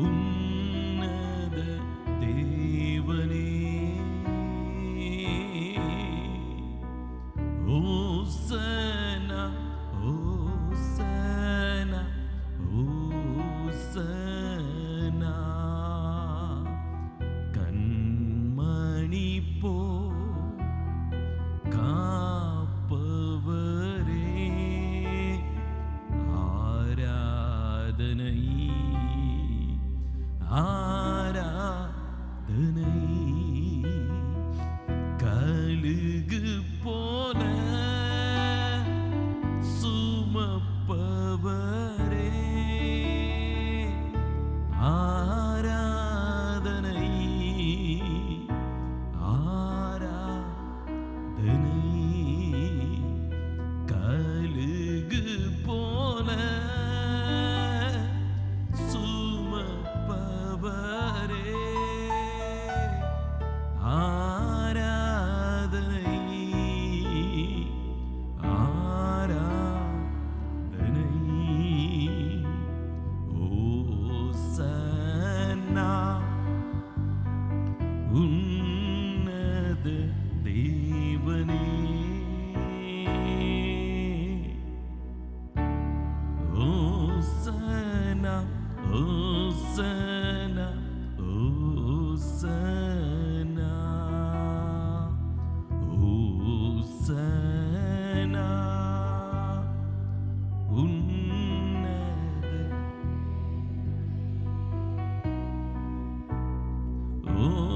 உன்னத தேவனே ஓசனா ஓசனா ஓசனா கண்மணி போ காப்பவரே ஆராதனை ஆராதனை கழுகு போல சுமப்பவரே ஆராதனை ஆராதனை கழுகு போல சுமப்பவரே ஆராதனை ஆராதனை ஓசன்னா உன்னத தேவனே ஓசன்னா ஓசன்னா ஓசன்னா ஓசன்னா உன்னத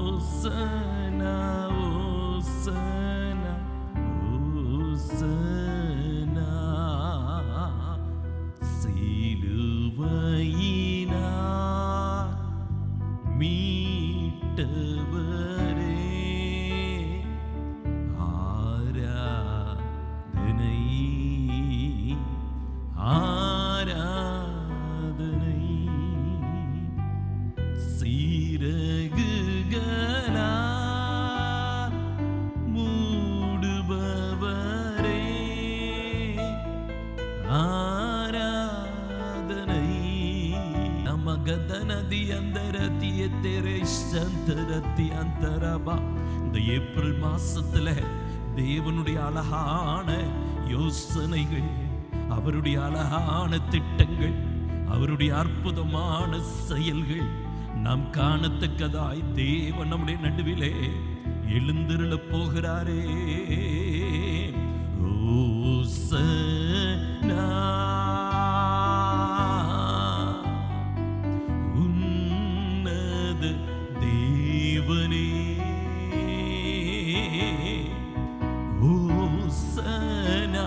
ஓசன்னா ஓசன்னா ஓசன்னா சிலுவையினார் மீட்டவரே ஆராதனை ஆராதனை சீரகுகளால் மூடுபவரே ஆராதனை நமகதனதி அந்தரதி எத்தரதி அந்தரபா. இந்த ஏப்ரல் மாசத்துல தேவனுடைய அழகான யோசனைகள், அவருடைய அழகான திட்டங்கள், அவருடைய அற்புதமான செயல்கள் நாம் காணத்தக்கதாய் தேவன் நம்முடைய நடுவிலே எழுந்திருள போகிறாரே. ஓசனா உன்னத தேவனே ஓசனா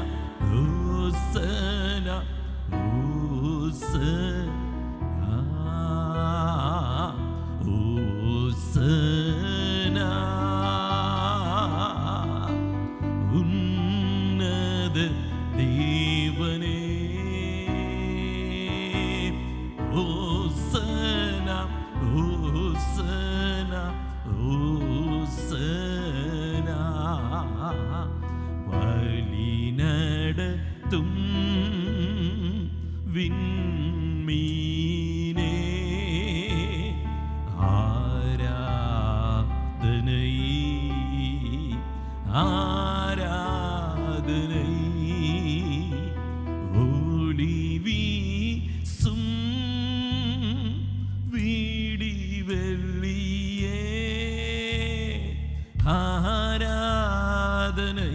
ஓசனா ஓசனா ஓசனா உன்னத தேவனே ஓசனா ஓசனா ஓசனா வழி நடத்தும் விண்மீனே ஆராதனை ஆராதனை ஒளி வீசும் வீடி வெள்ளியே ஆராதனை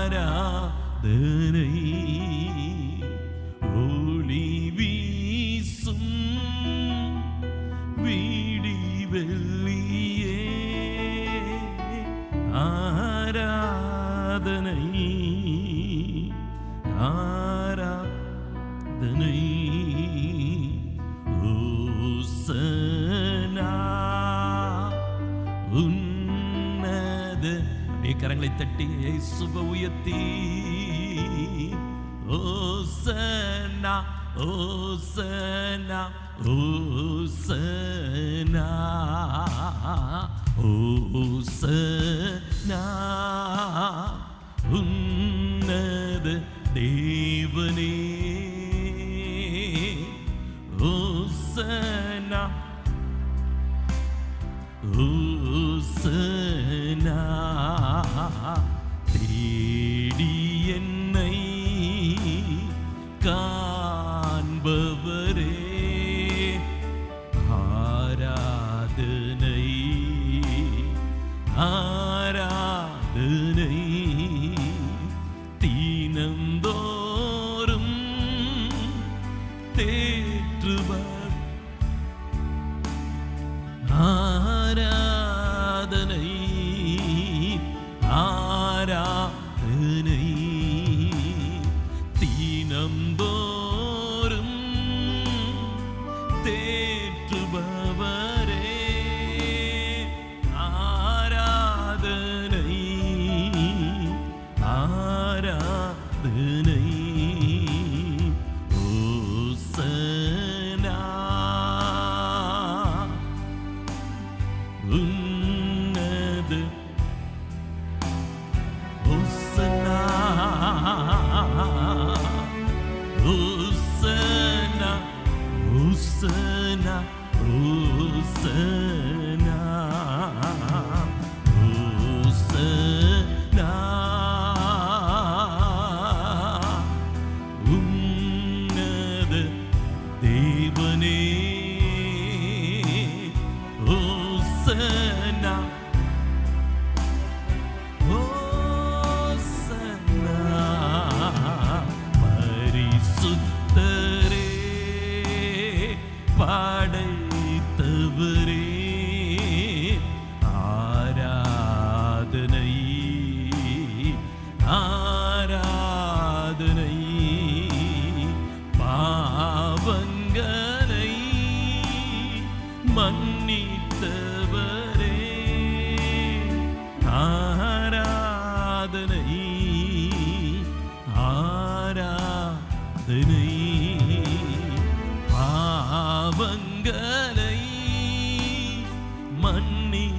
ஆராதனை ஒளி வீசும் வீடி வெள்ளியே ஆராதனை ஆராதனை ஓசனா உன்னத. கரங்களை தட்டி இயேசுவை உயர்த்தி ஓசனா ஓசனா ஓசனா ஓசனா உன்னத தேவனே காண்பவரே ஆராதனை ஆராதனை தீனந்தோறும் தேற்றுவர் ஆராதனை ஆராதனை தீனந்தோறும் தேற்றுபவரே ஆராதனை ஆராதனை ஓசனா உன்னத ஓசனா ஓசனா ஓசனா ஓசனா ஓசனா உன்னத தேவனே ஓசனா ஓசனா பரிசுத்தரே படைத்தவரே ஆராதனை ஆராதனை பாவங்களை மன்னித்தவரே ஆராதனை ஆராதனை பாவங்களை மன்னித்தவரே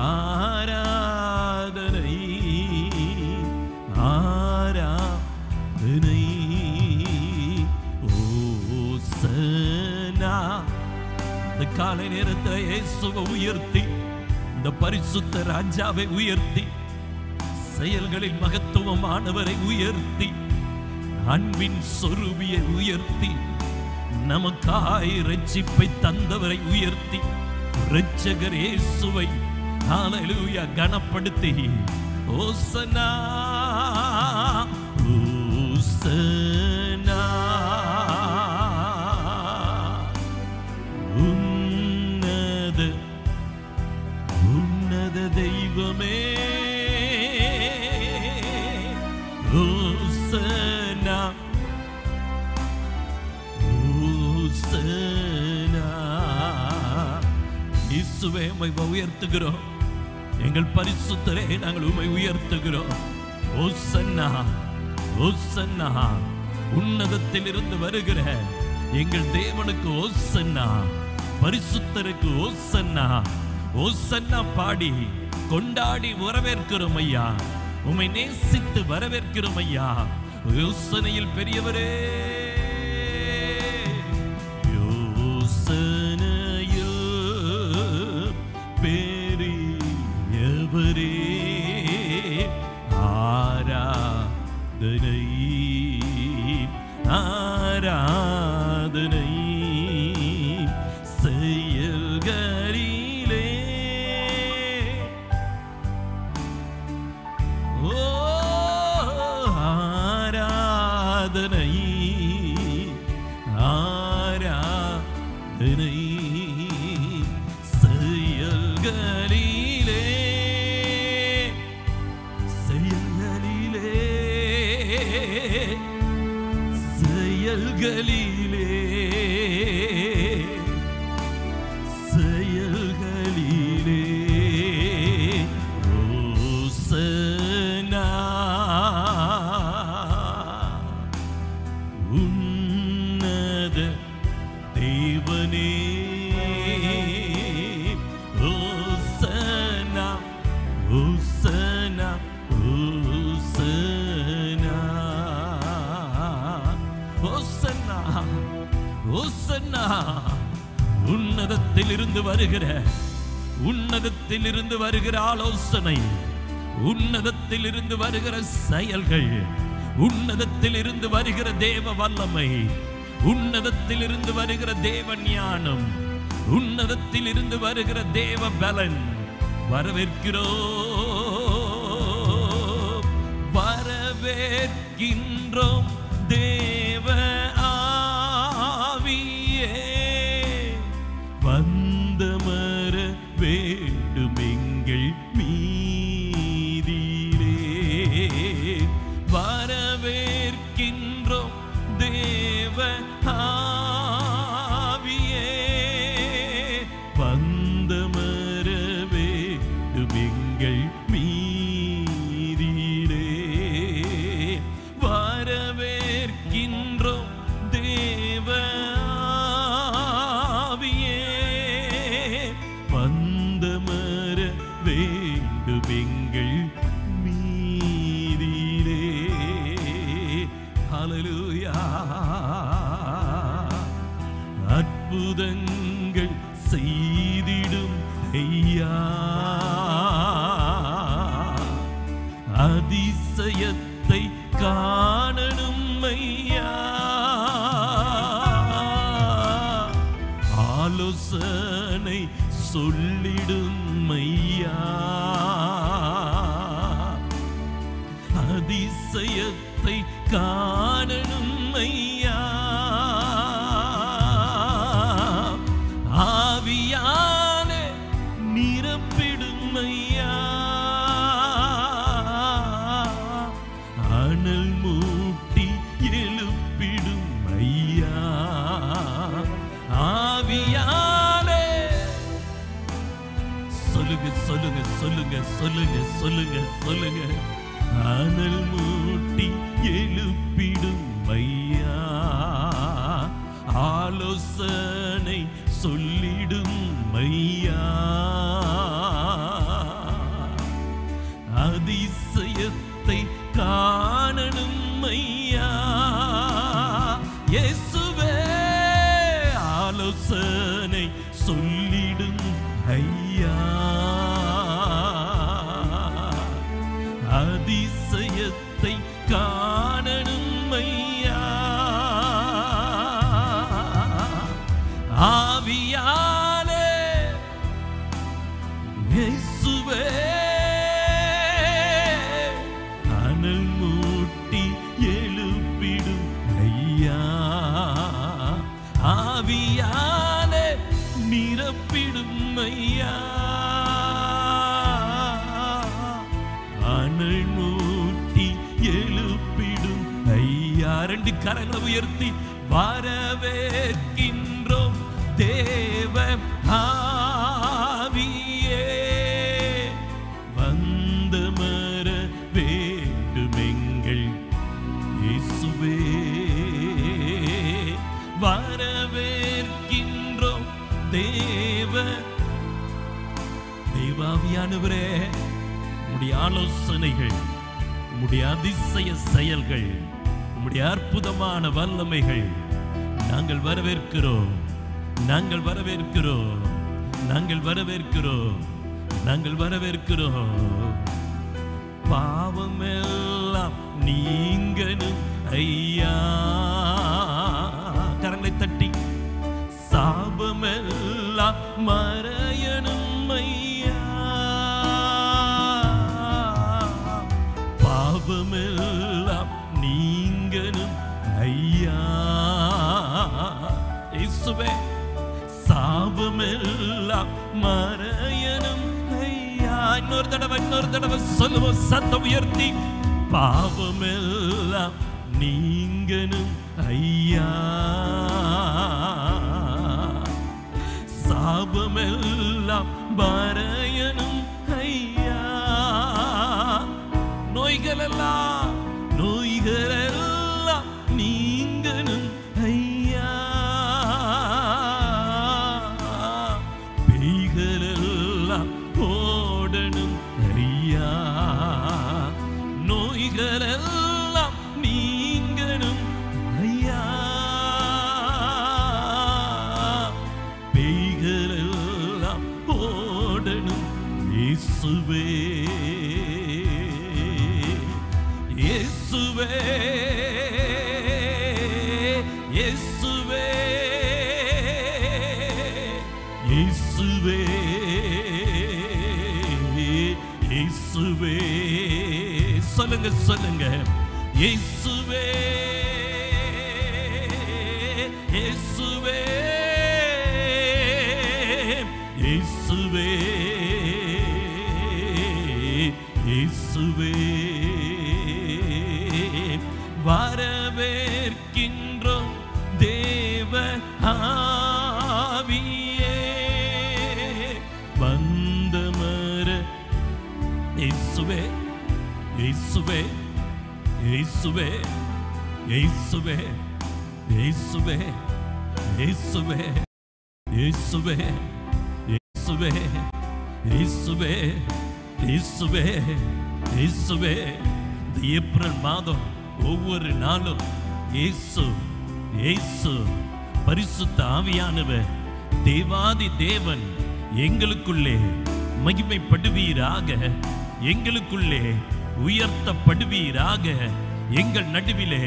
ஆராதனை ஆராதனை ஓசனா. இந்த காலை நேரத்தில் இயேசுவை உயர்த்தி, இந்த பரிசுத்த ராஜாவை உயர்த்தி, செயல்களில் மகத்துவமானவரை உயர்த்தி, அன்பின் சொரூபியை உயர்த்தி, நமக்காய் இரட்சிப்பை தந்தவரை உயர்த்தி, இரட்சகர் இயேசுவை ஹல்லேலூயா கனப்படுத்தி ஓசனா ஓசனா உன்னத உன்னத தெய்வமே ஓசனா ஓசனா. இயேசுவே உம்மை உயர்த்துகிறோம், எங்கள் பரிசுத்தரே நாங்கள் உம்மை உயர்த்துகிறோம். ஓசன்னா ஓசன்னா உன்னதத்தில் இருந்து வருகிற எங்கள் தேவனுக்கு ஓசன்னா, பரிசுத்தருக்கு ஓசன்னா. ஓசன்னா பாடி கொண்டாடி வரவேற்கிறோம் ஐயா, உம்மை நேசித்து வரவேற்கிறோம் ஐயா. யோசனையில் பெரியவரே, யோசனையில் பெரியவரே ஆராதனை ஆராதனை செயல்களிலே ஓ ஆராதனை ஆராதனை செயல்களிலே செயல்களிலே செயல்களிலே செயல்களிலே ஓசனா உன்னத தேவனே ஓசனா ஓசனா ஓசனா ஓசன்னா ஓசன்னா. உன்னதத்தில் இருந்து வருகிற உன்னதத்தில் இருந்து வருகிற ஆலோசனை, உன்னதத்தில் இருந்து வருகிற செயல்கள், உன்னதத்தில் இருந்து வருகிற தேவ வல்லமை, உன்னதத்தில் இருந்து வருகிற தேவ ஞானம், உன்னதத்தில் இருந்து வருகிற தேவ பலன் வரவேற்கிறோம், வரவேற்கின்றோம். தேவ ஆவியே வந்தமர வேண்டும் எங்கள் மீதிலே, வரவேற்கின்றோம். தேவ ஆவியே வந்தமர வேண்டும் எங்கள் மீதிலே, வரவேற்கின்றோம். தேவ ஆவியே வந்தமர வேண்டும் எங்கள் மீதிலே. ஹல்லேலூயா. அற்புதங்கள் செய்திடும் ஐயா, அதிசயத்தை காணணும் ஐயா, ஆலோசனை சொல்லிடும் ஐயா, அதிசயத்தை காணணும் ஐயா, ஆவியாலே நிரப்பிடும் ஐயா, அனல் மூட்டி எழுப்பிடும் ஐயா, ஆவியாலே. சொல்லுங்க சொல்லுங்க சொல்லுங்க சொல்லுங்க சொல்லுங்க சொல்லுங்க. அனல் மூட்டி எழுப்பிடும் ஐயா, ஆலோசனை சொல்லிடும் ஐயா, அதிசயத்தை காணணும் ஐயா. இயேசுவே ஆலோசனை சொல்லிடும் ஐயா, அதிசயத்தை காணணும் ஐயா, ஆவியாலே. இயேசுவே அனல் மூட்டி எழுப்பிடும் ஐயா, ஆவியாலே நிரப்பிடும் ஐயா, அனல் மூட்டி எழுப்பிடும் ஐயா. ரெண்டு கரங்களை உயர்த்தி வரவேற்கின்றோம். தேவ ஆவியே வந்தமர வேண்டும் எங்கள் இயேசுவே, வரவேற்கின்றோம். தேவாவியானவரே, உம்முடைய ஆலோசனைகள், உம்முடைய அதிசய செயல்கள், உம்முடைய அற்புதமான வல்லமைகள் நாங்கள் வரவேற்கிறோம், நாங்கள் வரவேற்கிறோம், நாங்கள் வரவேற்கிறோம், நாங்கள் வரவேற்கிறோம். பாவமெல்லாம் நீங்கணும் ஐயா, கரங்களை தட்டி. சாபமெல்லாம் மறையணும் ஐயா, பாவமெல்லாம் நீங்கணும் ஐயா. இயேசுவே சாபமெல்லாம் மறையணும் ஐயா. இன்னொரு தடவை சொல்லுவோம் சத்தம் உயர்த்தி. பாவமெல்லாம் நீங்கணும் ஐயா, சாபமெல்லாம் மறையணும் ஐயா. நோய்களெல்லாம் நீங்கணும் ஐயா, பேய்களெல்லாம் ஓடணும் ஐயா, நோய்களெல்லாம் நீங்கணும் ஐயா, பேய்களெல்லாம் ஓடணும் இயேசுவே, இயேசுவே சொல்லுங்க. இயேசுவே இயேசுவே இயேசுவே இயேசுவே வரவேற்கின்றோம் தேவ ஆவியே வந்தமர. இயேசுவே இயேசுவே இயேசுவே இயேசுவே இயேசுவே இயேசுவே இயேசுவே இயேசுவே இயேசுவே இயேசுவே இயேசுவே. இந்த ஏப்ரல் மாதம் ஒவ்வொரு நாளும் இயேசு இயேசு பரிசுத்த ஆவியானவர் தேவாதி தேவன் எங்களுக்குள்ளே மகிமைப்படுவீராக, எங்களுக்குள்ளே உயர்த்தப்படுவீராக, எங்கள் நடுவிலே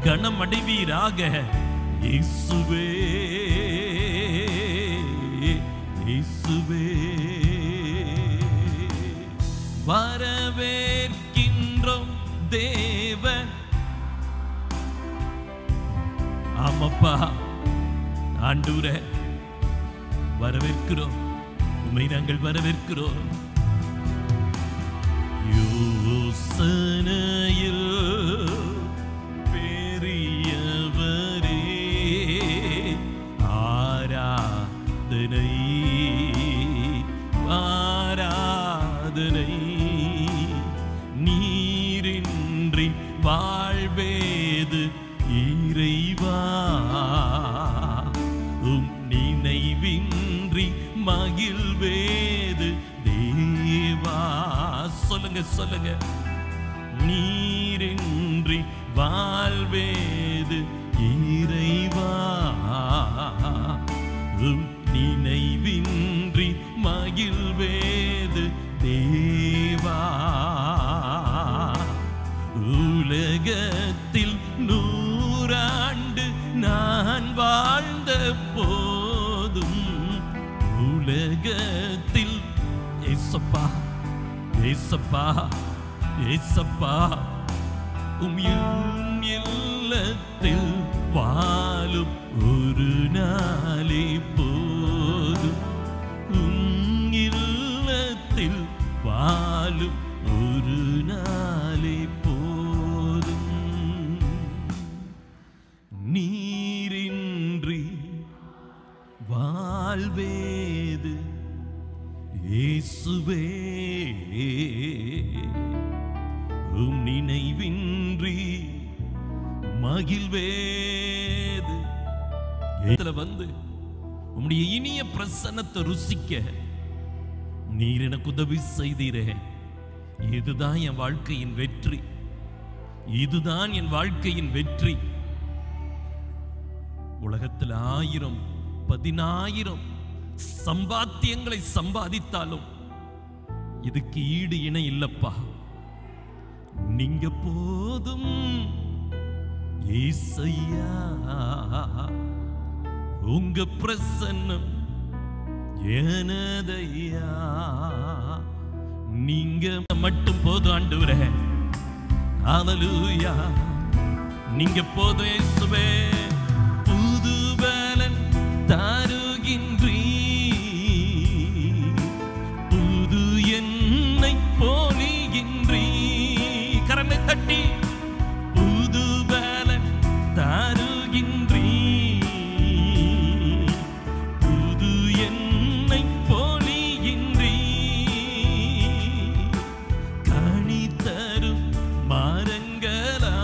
கனமடைவீராக. இயேசுவே இயேசுவே வரவேற்கின்றோம் தேவ. ஆமப்பா ஆண்டவரே, வரவேற்கிறோம், உம்மை நாங்கள் வரவேற்கிறோம். யோசனையில் பெரியவரே ஆராதனை ஆராதனை. நீரின்றி வாழ்வேது இறைவா, உம் நினைவின்றி மகிழ்வேது தேவா. சொல்லுங்க சொல்லுங்க. நீரின்றி வாழ்வேது இறைவா, உம் நினைவின்றி மகிழ்வேது தேவா. உலகத்தில் 100 ஆண்டு நான் வாழ்ந்த போதும், உலகத்தில் ஏசப்பா ஏசப்பா ஏசப்பா உம் இல்லத்தில் வாழும் ஒரு நாளே போதும், உம் இல்லத்தில் வாழும் ஒரு நாளே போதும். நீரின்றி வாழ்வேது இயேசுவே, உம் நினைவின்றி மகிழ்வேது. இதுல வந்து உம்முடைய இனிய பிரசன்னத்தை ருசிக்க நீர் எனக்கு உதவி செய்தீரே. இதுதான் என் வாழ்க்கையின் வெற்றி, இதுதான் என் வாழ்க்கையின் வெற்றி. உலகத்தில் 1000 10,000 சம்பாத்தியங்களை சம்பாதித்தாலும் இதுக்கு ஈடு இணை இல்லப்பா. நீங்க போதும் ஏசையா, உங்க பிரசன்னம் எனதையா. நீங்க மட்டும் போதும் ஆண்டவரே. ஹல்லேலூயா. நீங்க போதும் இயேசுவே. புது பலன் தருகின்றீ, புது என்னை போலிகின்றீ. கரங்களை தட்டி புது பலன் தருகின்றீ, புது என்னை போலிகின்றீ. கனி தரும் மரங்களா,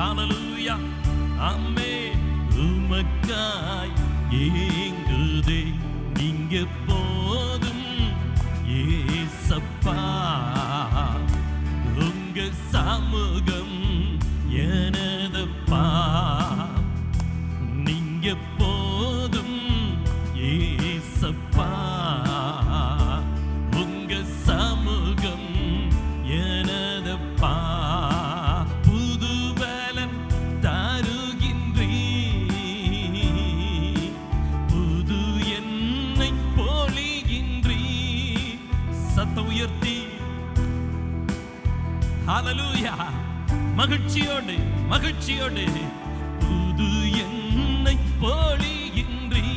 ஹalleluya ஆமே உமக்காய் ஏங்குதே நீங்க போதும் ஏசப்பா உங்க சமூகம் எனதப்பா நீங்க போதும் ஏசப்பா உங்க சமூகம் எனதப்பா புது பலன் தருகின்றீ புது என்னை பொழிகின்றீ சத்தம் உயர்த்தி ஹalleluya மகிழ்ச்சியோடு மகிழ்ச்சியோடு புது என்னை பொழிகின்றீர்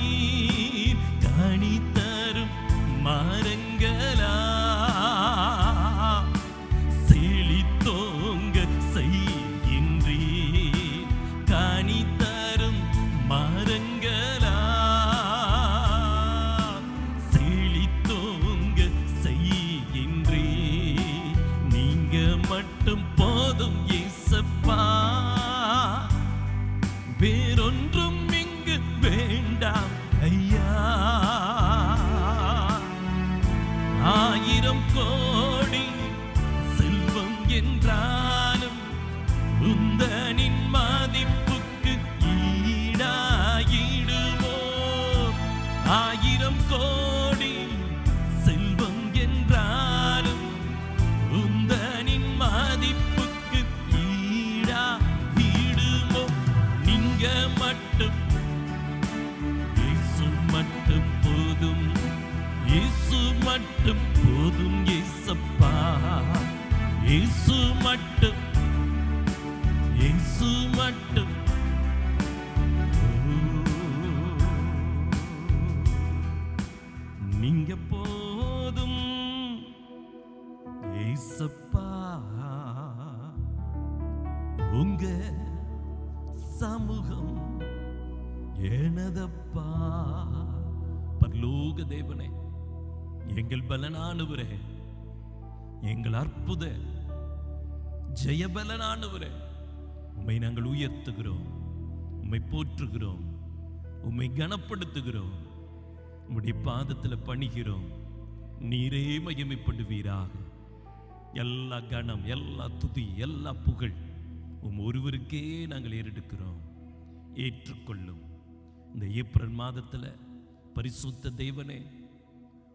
கனி தரும் மரங்களா செழித்தோங்க செய்கின்றீர் கனி தரும் மரங்களா செழித்தோங்க செய்கின்றீர் நீங்க மட்டும் போதும் இயேசப்பா வேறொன்றும் இங்கு வேண்டாம் ஐயா ஆயிரம் கோடி செல்வம் என்றாலும் உந்தனின் மதிப்புக்கு ஈடாயிடுமோ ஆயிரம் கோடி செல்வம் என்றாலும் உந்தனின் மதிப்புக்கு ஈடாயிடுமோ நீங்க மட்டும் இயேசு மட்டும் போதும் இயேசு மட்டும் போதும் இயேசப்பா இயேசு மட்டும் இயேசு மட்டும் நீங்க போதும் இயேசப்பா உங்க சமூகம் எனதப்பா பரலோக தேவனே எங்கள் பலனானவரே எங்கள் அற்புத ஜெயபலனானவரே உம்மை நாங்கள் உயர்த்துகிறோம் உம்மை போற்றுகிறோம் உம்மை கனப்படுத்துகிறோம் உம்முடைய பாதத்தில் பணிகிறோம் நீரே மகிமைப்படுவீராக எல்லா கணம் எல்லா துதி எல்லா புகழ் உம் ஒருவருக்கே நாங்கள் ஏறெடுக்கிறோம் ஏற்றுக்கொள்ளும் இந்த ஏப்ரல் மாதத்தில் பரிசுத்த தேவனே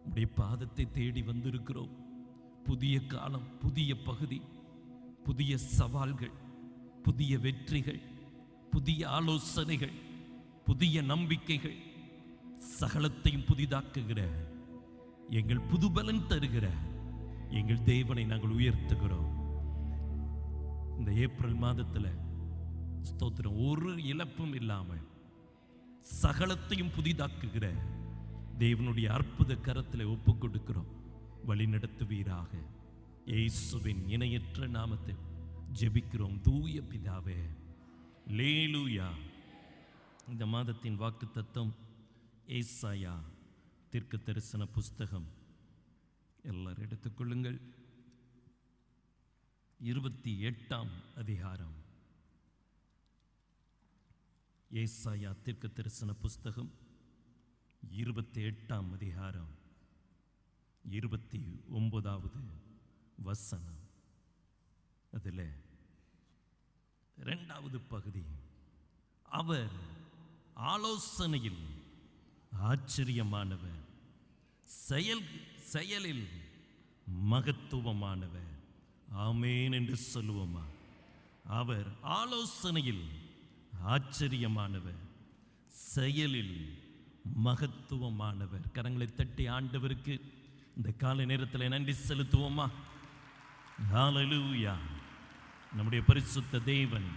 உடைய பாதத்தை தேடி வந்திருக்கிறோம் புதிய காலம் புதிய பகுதி புதிய சவால்கள் புதிய வெற்றிகள் புதிய ஆலோசனைகள் புதிய நம்பிக்கைகள் சகலத்தையும் புதிதாக்குகிற எங்கள் புதுபலன் தருகிற எங்கள் தேவனை நாங்கள் உயர்த்துகிறோம் இந்த ஏப்ரல் மாதத்தில் ஸ்தோத்திரம் ஒரு இழப்பும் இல்லாமல் சகலத்தையும் புதிதாக்குகிற தேவனுடைய அற்புத கரத்தில் ஒப்பு கொடுக்கிறோம் வழி நடத்துவீராக இயேசுவின் இணையற்ற நாமத்தில் ஜெபிக்கிறோம் தூய பிதாவே லேலூயா இந்த மாதத்தின் வாக்கு தத்தம் ஏசாயா தீர்க்க தரிசன புஸ்தகம் எல்லாரும் எடுத்துக்கொள்ளுங்கள் 28ஆம் அதிகாரம் ஏசாயா தீர்க்க தரிசன புஸ்தகம் 28ஆம் அதிகாரம் 29வது வசனம் அதில் 2வது பகுதி அவர் ஆலோசனையில் ஆச்சரியமானவர் செயலில் மகத்துவமானவர் ஆமேன் என்று சொல்லுவோமா அவர் ஆலோசனையில் ஆச்சரியமானவர் செயலில் மகத்துவமானவர் கரங்களை தட்டி ஆண்டவருக்கு இந்த காலை நேரத்தில் நன்றி செலுத்துவோமா ஹல்லேலூயா நம்முடைய பரிசுத்த தேவன்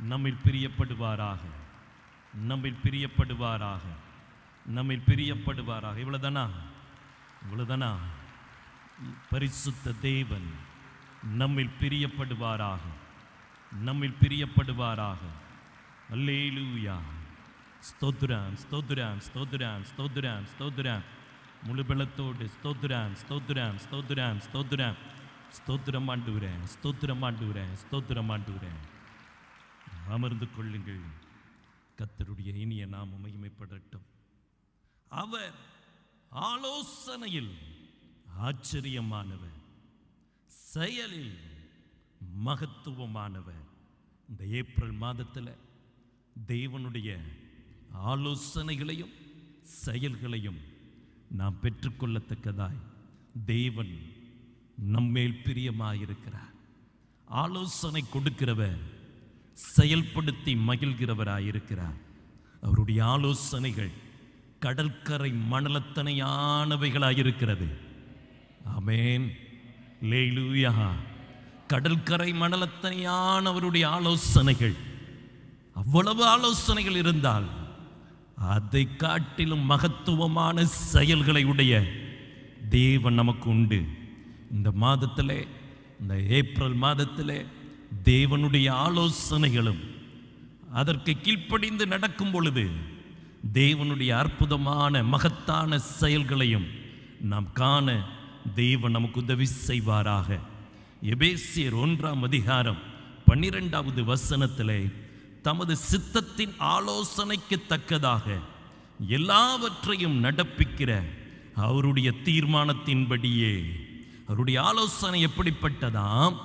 நம்மில் பிரியப்படுவாராக நம்மில் பிரியப்படுவாராக நம்மில் பிரியப்படுவாராக இவ்வளவுதானா பரிசுத்த தேவன் நம்மில் பிரியப்படுவாராக நம்மில் பிரியப்படுவாராக அல்லேலூயா ஸ்தோத்திரம் ஸ்தோத்திரம் ஸ்தோத்திரம் ஸ்தோத்திரம் ஸ்தோத்திரம் முழு பலத்தோடு ஸ்தோத்திரம் ஸ்தோத்திரம் ஸ்தோத்திரம் ஸ்தோத்திரம் ஸ்தோத்திரம் ஆண்டவரே ஸ்தோத்திரம் ஆண்டவரே ஸ்தோத்திரம் ஆண்டவரே அமர்ந்து கொள்ளுங்கள். கர்த்தருடைய இனிய நாமம் மகிமைப்படட்டும். அவர் ஆலோசனையில் ஆச்சரியமானவர், செயலில் மகத்துவமானவர். இந்த ஏப்ரல் மாதத்தில் தேவனுடைய ஆலோசனைகளையும் செயல்களையும் நாம் பெற்றுக்கொள்ளத்தக்கதாய் தேவன் நம்மேல் பிரியமாயிருக்கிறார். ஆலோசனை கொடுக்கிறவர் செயல்படுத்தி மகிழ்கிறவராயிருக்கிறார். அவருடைய ஆலோசனைகள் கடற்கரை மணலத்தனையானவைகளாயிருக்கிறது. ஆமென், அல்லேலூயா. கடற்கரை மணலத்தனையான அவருடைய ஆலோசனைகள், அவ்வளவு ஆலோசனைகள் இருந்தால் அதை காட்டிலும் மகத்துவமான செயல்களை உடைய தேவன் நமக்கு உண்டு. இந்த மாதத்திலே, இந்த ஏப்ரல் மாதத்திலே தேவனுடைய ஆலோசனைகளும் அதற்கு கீழ்ப்படிந்து நடக்கும் பொழுது தேவனுடைய அற்புதமான மகத்தான செயல்களையும் நாம் காண தேவன் நமக்கு உதவி செய்வாராக. எபேசியர் 1:12 தமது சித்தத்தின் ஆலோசனைக்கு தக்கதாக எல்லாவற்றையும் நடப்பிக்கிற அவருடைய தீர்மானத்தின்படியே. அவருடைய ஆலோசனை எப்படிப்பட்டதாம்?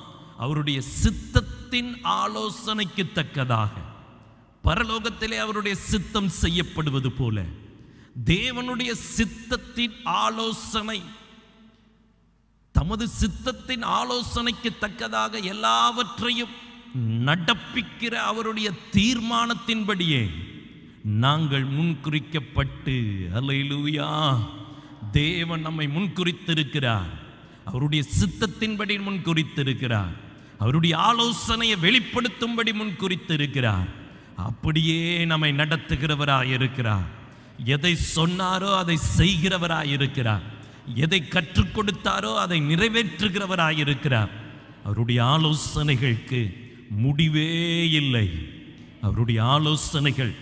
அவருடைய சித்தத்தின் ஆலோசனைக்கு தக்கதாக, பரலோகத்திலே அவருடைய சித்தம் செய்யப்படுவது போல தேவனுடைய சித்தத்தின் ஆலோசனை, தமது சித்தத்தின் ஆலோசனைக்கு தக்கதாக எல்லாவற்றையும் நடப்பிக்கிற அவருடைய தீர்மானத்தின்படியே நாங்கள் முன்குறிக்கப்பட்டு, அல்லேலூயா, தேவன் நம்மை முன்குறித்திருக்கிறார். அவருடைய சித்தத்தின்படி முன்குறித்திருக்கிறார். அவருடைய ஆலோசனையை வெளிப்படுத்தும்படி முன்குறித்திருக்கிறார். அப்படியே நம்மை நடத்துகிறவராயிருக்கிறார். எதை சொன்னாரோ அதை செய்கிறவராயிருக்கிறார். எதை கற்றுக் கொடுத்தாரோ அதை நிறைவேற்றுகிறவராயிருக்கிறார். அவருடைய ஆலோசனைகளுக்கு முடிவே இல்லை. அவருடைய ஆலோசனைகள்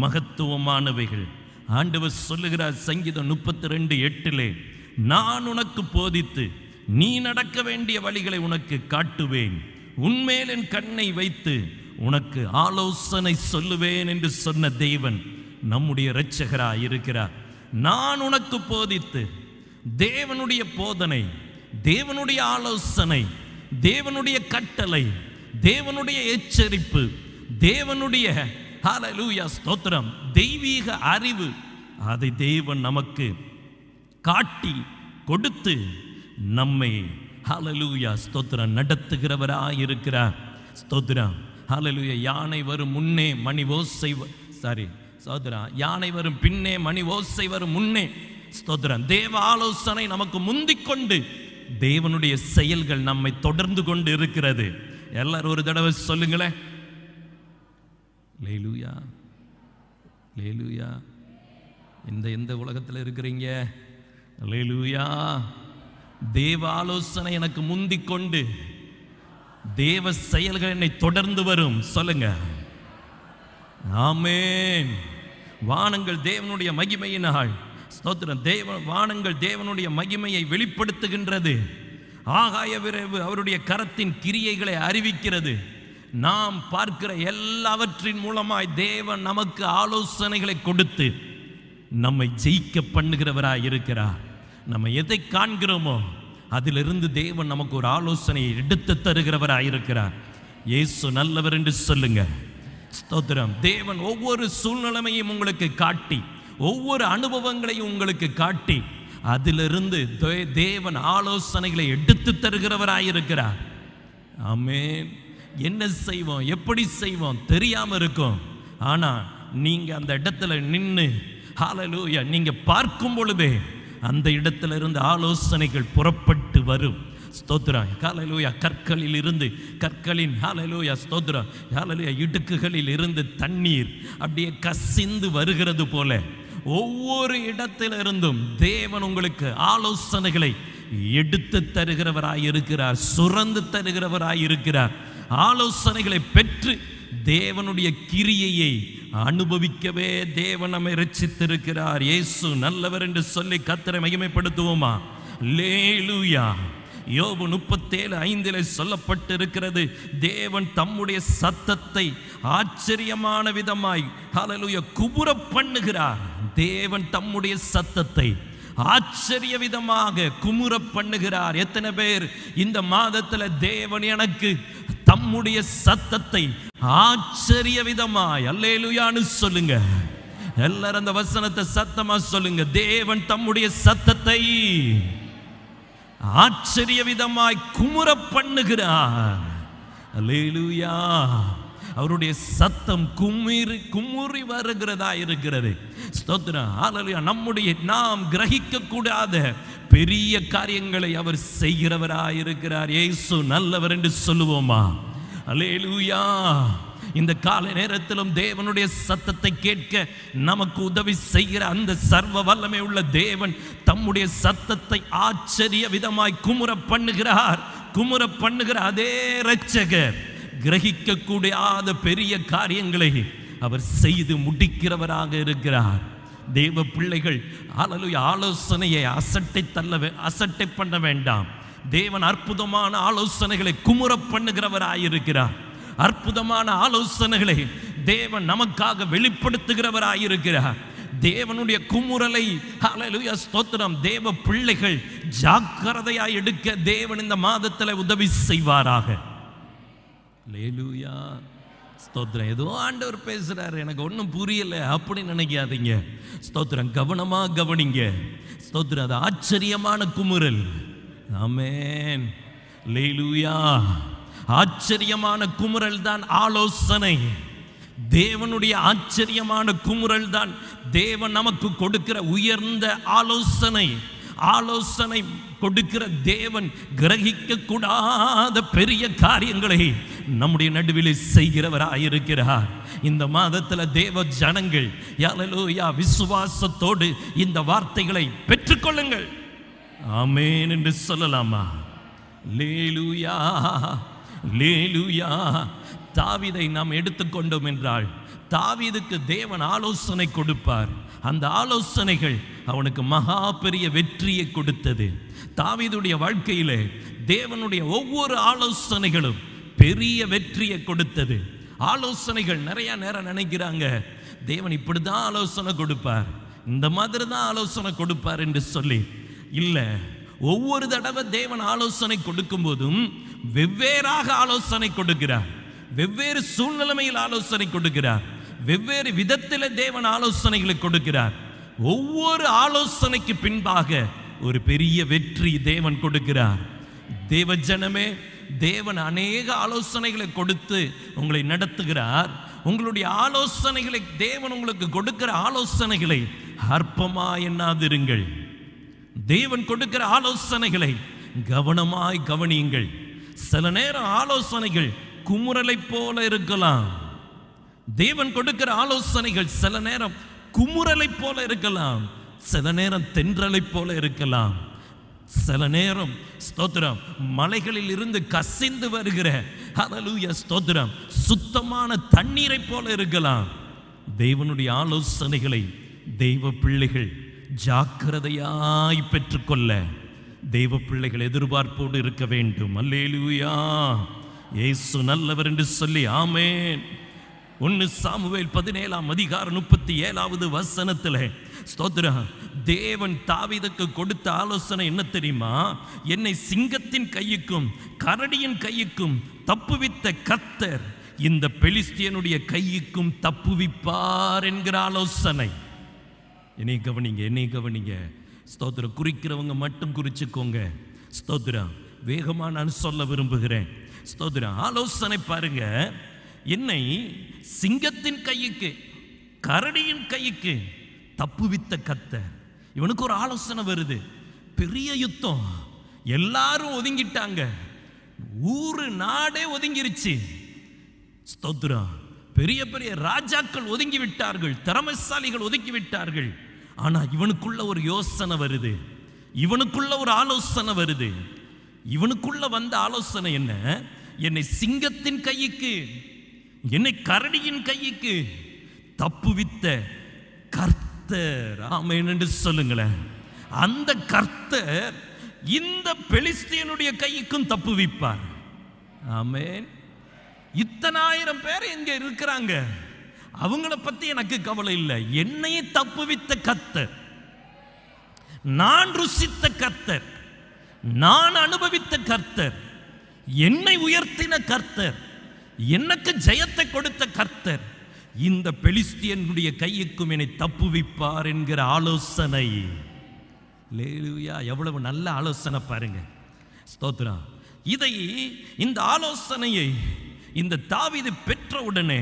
மகத்துவமானவைகள். ஆண்டவர் சொல்லுகிறார் சங்கீதம் 32:8, நான் உனக்கு போதித்து நீ நடக்க வேண்டிய வழிகளை உனக்கு காட்டுவேன், உன்மேல் என் கண்ணை வைத்து உனக்கு ஆலோசனை சொல்லுவேன் என்று சொன்ன தேவன் நம்முடைய இரட்சகராய் இருக்கிறார். நான் உனக்கு போதித்து, தேவனுடைய போதனை, தேவனுடைய ஆலோசனை, தேவனுடைய கட்டளை, தேவனுடைய எச்சரிப்பு, தேவனுடைய ஹல்லேலூயா ஸ்தோத்திரம், தெய்வீக அறிவு, அதை தேவன் நமக்கு காட்டி கொடுத்து நம்மை ஹல்லேலூயா ஸ்தோத்திரம் நடத்துகிறவராயிருக்கிறார். ஸ்தோத்திரம், ஹல்லேலூயா. யானை வரும் முன்னே மணி ஓசை, சோதரா, யானை வரும் பின்னே மணி ஓசை வரும் முன்னே. ஸ்தோத்திரம், தேவ ஆலோசனை நமக்கு முந்திக்கொண்டு தேவனுடைய செயல்கள் நம்மை தொடர்ந்து கொண்டு இருக்கிறது. எல்லாரும் ஒரு தடவை சொல்லுங்களேன், அல்லேலூயா, அல்லேலூயா. எந்த உலகத்தில் இருக்கிறீங்க? அல்லேலூயா. தேவ ஆலோசனை எனக்கு முந்திக்கொண்டு தேவ செயல்கள் என்னை தொடர்ந்து வரும். சொல்லுங்க, ஆமென். வானங்கள் தேவனுடைய மகிமையினால், ஸ்தோத்திரம், வானங்கள் தேவனுடைய மகிமையை வெளிப்படுத்துகின்றது. ஆகாய விரைவு அவருடைய கரத்தின் கிரியைகளை அறிவிக்கிறது. நாம் பார்க்கிற எல்லாவற்றின் மூலமாய் தேவன் நமக்கு ஆலோசனைகளை கொடுத்து நம்மை ஜெயிக்க பண்ணுகிறவராய் இருக்கிறார். நம்ம எதை காண்கிறோமோ அதிலிருந்து தேவன் நமக்கு ஒரு ஆலோசனையை எடுத்து தருகிறவராய் இருக்கிறார். இயேசு நல்லவர் என்று சொல்லுங்க. ஸ்தோத்திரம். தேவன் ஒவ்வொரு சூழ்நிலைமையும் உங்களுக்கு காட்டி, ஒவ்வொரு அனுபவங்களையும் உங்களுக்கு காட்டி, அதிலிருந்து தேவன் ஆலோசனைகளை எடுத்து தருகிறவராயிருக்கிறார். ஆமென். என்ன செய்வோம், எப்படி செய்வோம் தெரியாம இருக்கும். ஆனா நீங்க அந்த இடத்துல நின்று ஹல்லேலூயா நீங்க பார்க்கும் பொழுதே அந்த இடத்துல இருந்து ஆலோசனைகள் புறப்பட்டு வரும். ஸ்தோத்திரம், ஹல்லேலூயா. கற்களில் இருந்து, கற்களின் ஹல்லேலூயா ஸ்தோத்திரம், ஹல்லேலூயா இடுக்குகளில் இருந்து தண்ணீர் அப்படியே கசிந்து வருகிறது போல ஒவ்வொரு இடத்திலிருந்தும் தேவன் உங்களுக்கு ஆலோசனைகளை எடுத்து தருகிறவராயிருக்கிறார், சுரந்து தருகிறவராயிருக்கிறார். ஆலோசனைகளை பெற்று தேவனுடைய கிரியையை அனுபவிக்கவே தேவன் நம்மை ரட்சித்திருக்கிறார். இயேசு நல்லவர் என்று சொல்லி கர்த்தரை மகிமைப்படுத்துவோமா? அல்லேலூயா. யோபு 37:5 சொல்லப்பட்டிருக்கிறது, தேவன் தம்முடைய சத்தத்தை ஆச்சரியமான விதமாய் ஹல்லேலூயா குமுற பண்ணுகிறார். தேவன் தம்முடைய சத்தத்தை ஆச்சரிய விதமாக குமுற பண்ணுகிறார். எத்தனை பேர் இந்த மாதத்துல தேவன் எனக்கு தம்முடைய சத்தத்தை ஆச்சரிய விதமாய் அல்லேலூயான்னு சொல்லுங்க. எல்லாரும் அந்த வசனத்தை சத்தமா சொல்லுங்க. தேவன் தம்முடைய சத்தத்தை ஆச்சரிய விதமாய் குமுற பண்ணுகிறார். அல்லேலூயா. அவருடைய சத்தம் குமுறி வருகிறதா இருக்கிறது. ஸ்தோத்திரம். ஹல்லேலூயா. நாம் கிரகிக்க கூடாத பெரிய காரியங்களை அவர் செய்கிறவராயிருக்கிறார். இயேசு நல்லவர் என்று சொல்லுவோமா? அல்லேலூயா. இந்த காலை நேரத்திலும் தேவனுடைய சத்தத்தை கேட்க நமக்கு உதவி செய்கிற அந்த சர்வ வல்லமை உள்ள தேவன் தம்முடைய சத்தத்தை ஆச்சரிய விதமாய் குமுற பண்ணுகிற அதே இரட்சகர் கிரகிக்க கூடாத பெரிய காரியங்களை அவர் செய்து முடிக்கிறவராக இருக்கிறார். தேவ பிள்ளைகள் ஹல்லேலூயா ஆலோசனையை அசட்டை பண்ண வேண்டாம். தேவன் அற்புதமான ஆலோசனைகளை குமுற பண்ணுகிறவராயிருக்கிறார். அற்புதமான ஆலோசனைகளை தேவன் நமக்காக வெளிப்படுத்துகிறவராயிருக்கிறார். தேவனுடைய குமுறலை ஹல்லேலூயா ஸ்தோத்திரம் தேவ பிள்ளைகள் ஜாக்கிரதையாய் எடுக்க தேவன் இந்த மாதத்தில் உதவி செய்வாராக. அல்லேலூயா ஸ்தோத்திரம். ஏதோ ஆண்டவர் பேசுறாரு, எனக்கு ஒன்றும் புரியல அப்படி நினைக்காதீங்க. ஸ்தோத்திரம். கவனமா கவனிங்க. ஸ்தோத்திரம். அது ஆச்சரியமான குமுறல். ஆமென். அல்லேலூயா. ஆச்சரியமான குமுறல் தான் ஆலோசனை. தேவனுடைய ஆச்சரியமான குமுறல் தான் தேவன் நமக்கு கொடுக்கிற உயர்ந்த ஆலோசனை. ஆலோசனை கொடுக்கிற தேவன் கிரகிக்க கூடாத பெரிய காரியங்களை நம்முடைய நடுவில் செய்கிறவராயிருக்கிறார். இந்த மாதத்தில் தேவ ஜனங்கள் ஹல்லேலூயா விசுவாசத்தோடு இந்த வார்த்தைகளை பெற்றுக்கொள்ளுங்கள். ஆமென் என்று சொல்லலாமா? அல்லேலூயா. அல்லேலூயா. தாவீதை நாம் எடுத்துக்கொண்டோம் என்றால் தாவீதுக்கு தேவன் ஆலோசனை கொடுப்பார். அந்த ஆலோசனைகள் அவனுக்கு மகா பெரிய வெற்றியை கொடுத்தது. தாவீதுடைய வாழ்க்கையிலே தேவனுடைய ஒவ்வொரு ஆலோசனைகளும் பெரிய வெற்றியை கொடுத்தது. ஆலோசனைகள் நிறைய நேரம் நினைக்கிறாங்க தேவன் இப்படிதான் ஆலோசனை கொடுப்பார், இந்த மாதிரி தான் ஆலோசனை கொடுப்பார் என்று சொல்லி. இல்லை, ஒவ்வொரு தடவை தேவன் ஆலோசனை கொடுக்கும் போதும் வெவ்வேறாக ஆலோசனை கொடுக்கிறார். வெவ்வேறு சூழ்நிலைமையில் ஆலோசனை கொடுக்கிறார். வெவ்வேறு விதத்தில் தேவன் ஆலோசனைகளை கொடுக்கிறார். ஒவ்வொரு ஆலோசனைக்கு பின்பாக ஒரு பெரிய வெற்றி தேவன் கொடுக்கிறார். தேவ ஜனமே, தேவன் அநேக ஆலோசனைகளை கொடுத்து உங்களை நடத்துகிறார். உங்களுடைய ஆலோசனைகளை தேவன் உங்களுக்கு கொடுக்கிற ஆலோசனைகளை அற்பமா எண்ணாதிருங்கள். தேவன் கொடுக்கிற ஆலோசனைகளை கவனமாய் கவனியுங்கள். சில நேரம் ஆலோசனைகள் குமுறலை போல இருக்கலாம். தேவன் கொடுக்கிற ஆலோசனைகள் சில நேரம் குமுறலை போல இருக்கலாம், சில நேரம் தென்றலை போல இருக்கலாம், சில நேரம் ஸ்தோத்திரம் மலைகளில் இருந்து கசிந்து வருகிற ஹல்லேலூயா ஸ்தோத்திரம் சுத்தமான தண்ணீரை போல இருக்கலாம். தேவனுடைய ஆலோசனைகளை தெய்வ பிள்ளைகள் ஜாக்கிரதையாய் பெற்றுக்கொள்ள தெய்வ பிள்ளைகள் எதிர்பார்ப்போடு இருக்க வேண்டும். அல்லேலூயா. இயேசு நல்லவர் என்று சொல்லி ஆமென். 1 சாமுவேல் 17:37 ஸ்தோத்திரம் தேவன் தாவீதுக்கு கொடுத்த ஆலோசனை என்ன தெரியுமா? என்னை சிங்கத்தின் கையுக்கும் கரடியின் கையுக்கும் தப்புவித்த கர்த்தர் இந்த பெலிஸ்தியனுடைய கையுக்கும் தப்புவிப்பார் என்கிற ஆலோசனை. என்னை கவனிங்க. ஸ்தோத்திரம். குறிக்கிறவங்க மட்டும் குறிச்சுக்கோங்க. ஸ்தோத்திரம். வேகமா நான் சொல்ல விரும்புகிறேன். ஸ்தோத்திரம். ஆலோசனை பாருங்க. என்னை சிங்கத்தின் கைக்கு கரடியின் கைக்கு தப்புவித்த கர்த்தர். இவனுக்கு ஒரு ஆலோசனை வருது. பெரிய யுத்தம், எல்லாரும் ஒதுங்கிட்டாங்க, ஊரு நாடே ஒதுங்கிருச்சு. ஸ்தோத்திரம். பெரிய பெரிய ராஜாக்கள் ஒதுங்கி விட்டார்கள், திறமைசாலிகள் ஒதுங்கி விட்டார்கள். ஆனா இவனுக்குள்ள ஒரு யோசனை வருது, இவனுக்குள்ள ஒரு ஆலோசனை வருது. இவனுக்குள்ள வந்த ஆலோசனை என்ன? என்னை சிங்கத்தின் கைக்கு என்னை கரடியின் கைக்கு தப்புவித்த கர்த்தர். ஆமென் என்று சொல்லுங்களேன். அந்த கர்த்தர் இந்த பெலிஸ்தியனுடைய கைக்கும் தப்புவிப்பார். ஆமென். இத்தனாயிரம் பேர் இங்க இருக்கிறாங்க, அவங்கள பத்தி எனக்கு கவலை இல்லை. என்னையே தப்புவித்த கர்த்தர், நான் ருசித்த கர்த்தர், நான் அனுபவித்த கர்த்தர், என்னை உயர்த்தின கர்த்தர், எனக்கு ஜெயத்தை கொடுத்த கர்த்தர் இந்த பெலிஸ்தியனுடைய கையுக்கும் என்னை தப்புவிப்பார் என்கிற ஆலோசனை. அல்லேலூயா! எவ்வளவு நல்ல ஆலோசனை பாருங்க. ஸ்தோத்திரம். இதை, இந்த ஆலோசனையை இந்த தாவீது பெற்ற உடனே,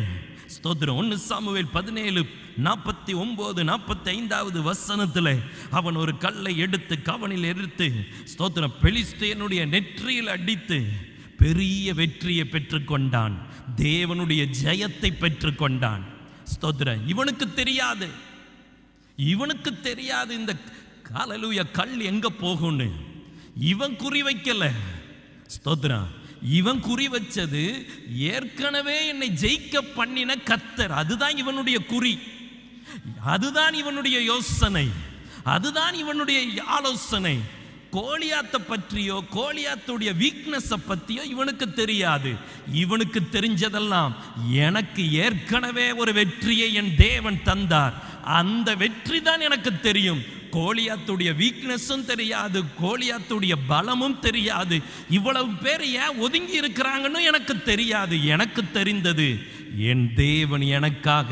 ஸ்தோத்திரம், 1 சாமுவேல் 17:49-45 வசனத்தில் அவன் ஒரு கல்லை எடுத்து கவனில் எடுத்து, ஸ்தோத்திரம், பெலிஸ்தியனுடைய நெற்றியில் அடித்து பெரிய வெற்றியை பெற்றுக்கொண்டான். தேவனுடைய ஜெயத்தை பெற்றுக்கொண்டான். ஸ்தோத்திரம். இவனுக்கு தெரியாது இந்த ஹல்லேலூயா கல் எங்க போகும்னு இவன் குறி வைக்கல. ஸ்தோத்திரம். இவன் குறி வச்சது ஏற்கனவே என்னை ஜெயிக்க பண்ணின கர்த்தர். அதுதான் இவனுடைய குறி, அதுதான் இவனுடைய யோசனை, அதுதான் இவனுடைய ஆலோசனை. கோலியாத்தை பற்றியோ கோலியாத்துடைய வீக்னஸ் பற்றியோ இவனுக்கு தெரியாது. இவனுக்கு தெரிஞ்சதெல்லாம், எனக்கு ஏற்கனவே ஒரு வெற்றியை என் தேவன் தந்தார், அந்த வெற்றி தான் எனக்கு தெரியும். கோலியாத்துடைய வீக்னஸும் தெரியாது, கோலியாத்துடைய பலமும் தெரியாது, இவ்வளவு பேர் ஏன் ஒதுங்கி இருக்கிறாங்கன்னு எனக்கு தெரியாது. எனக்கு தெரிந்தது, என் தேவன் எனக்காக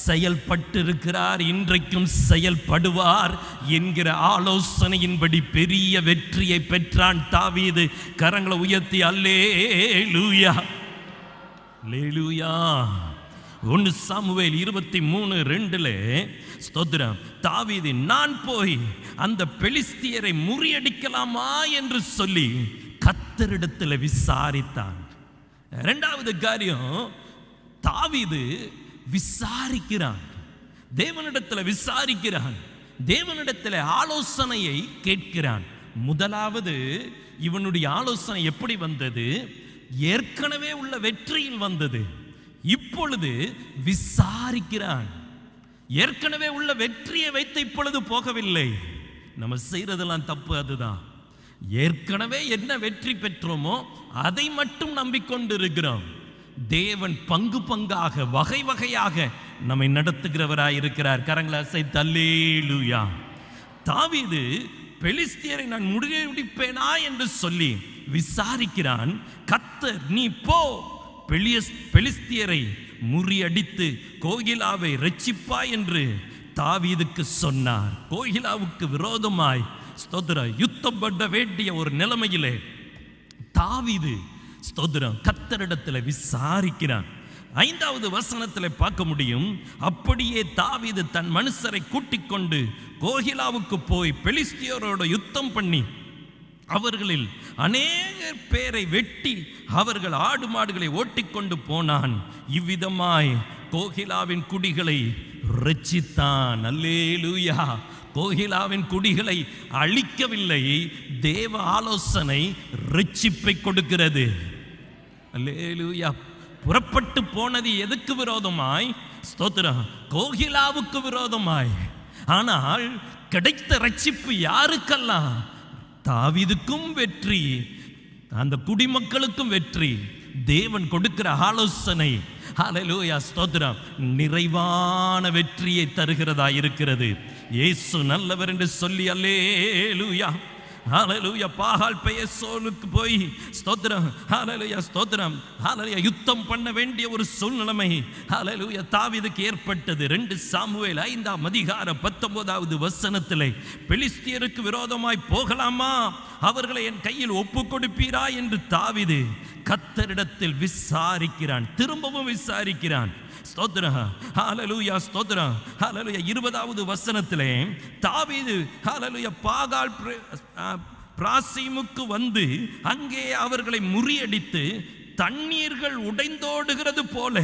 செயல்பட்டு இருக்கிறார், இன்றைக்கும் செயல்படுவார் என்கிற ஆலோசனையின்படி பெரிய வெற்றியை பெற்றான் தாவீது. கரங்களை உயர்த்தி அல்லேலூயா, அல்லேலூயா. 1 சாமுவேல் 23:2 ஸ்தோத்திரம், தாவீது நான் போய் அந்த பெலிஸ்தியரை முறியடிக்கலாமா என்று சொல்லி கர்த்தரிடத்தில் விசாரித்தான். இரண்டாவது காரியம், தாவீது விசாரிக்கிறான், தேவனிடத்தில் விசாரிக்கிறான், தேவனிடத்தில் ஆலோசனையை கேட்கிறான். முதலாவது, இவனுடைய ஆலோசனை எப்படி வந்தது? ஏற்கனவே உள்ள வெற்றியில் வந்தது. இப்பொழுது விசாரிக்கிறான். ஏற்கனவே உள்ள வெற்றியை வைத்து இப்பொழுது போகவில்லை. நம்ம செய்யறதெல்லாம் தப்பு. அதுதான், ஏற்கனவே என்ன வெற்றி பெற்றோமோ அதை மட்டும் நம்பிக்கொண்டு இருக்கிறோம். தேவன் பங்கு பங்காக வகை வகையாக நம்மை நடத்துகிறவராய் இருக்கிறார். கரங்களை அசைத்து அல்லேலூயா. தாவீது பெலிஸ்தியரை நான் முறியடிப்பேனா என்று சொல்லி விசாரிக்கிறான். கர்த்தர் நீ போ, பெலிஸ்தியரை முறியடித்து கோகிலாவை ரட்சிப்பா என்று தாவீதுக்கு சொன்னார். கோகிலாவுக்கு விரோதமாய் ஸ்தோத்திரம் யுத்தம் பண்ண வேண்டிய ஒரு நிலைமையிலே தாவீது ஸ்தோத்திரம் கர்த்தரிடத்தில் விசாரிக்கிறான். 5வது வசனத்தில் பார்க்க முடியும். அப்படியே தாவீது தன் மனுஷரை கூட்டிக் கொண்டு கோகிலாவுக்கு போய் பெலிஸ்தியரோட யுத்தம் பண்ணி அவர்களில் அநேக பேரை வெட்டி அவர்கள் ஆடு மாடுகளை ஓட்டிக்கொண்டு போனான். இவ்விதமாய் கோகிலாவின் குடிகளை ரட்சித்தான். அல்லேலூயா. கோகிலாவின் குடிகளை அழிக்கவில்லை, தேவ ஆலோசனை ரட்சிப்பை கொடுக்கிறது. அல்லேலூயா. புறப்பட்டு போனது எதுக்கு விரோதமாய்? ஸ்தோத்திரம், கோகிலாவுக்கு விரோதமாய். ஆனால் கிடைத்த ரட்சிப்பு யாருக்கெல்லாம்? தாவீதுக்கும் வெற்றி, அந்த குடிமக்களுக்கும் வெற்றி. தேவன் கொடுக்கிற ஆலோசனை ஹல்லேலூயா ஸ்தோத்திரம் நிறைவான வெற்றியை தருகிறதா இருக்கிறது. இயேசு நல்லவர் என்று சொல்லி அல்லேலூயா ஹல்லேலூயா. பாகால் பெயர்சோலுக்கு போய் ஸ்தோத்திரம் ஹல்லேலூயா ஸ்தோத்திரம் ஹல்லேலூயா யுத்தம் பண்ண வேண்டிய ஒரு சூழ்நிலைமை ஹல்லேலூயா தாவீதுக்கு ஏற்பட்டது. 2 சாமுவேல் 5:19 வசனத்திலே பெலிஸ்தியருக்கு விரோதமாய் போகலாமா, அவர்களை என் கையில் ஒப்பு கொடுப்பீரா என்று தாவீது கர்த்தரிடத்தில் விசாரிக்கிறான். திரும்பவும் விசாரிக்கிறான். ஸ்தோத்திரம் ஹல்லேலூயா ஸ்தோத்திரம் ஹல்லேலூயா. 20வது வசனத்திலே தாவீது ஹல்லேலூயா பாகால் பிராசீமுக்கு வந்து அங்கே அவர்களை முறியடித்து தண்ணீர்கள் உடைந்தோடுகிறது போல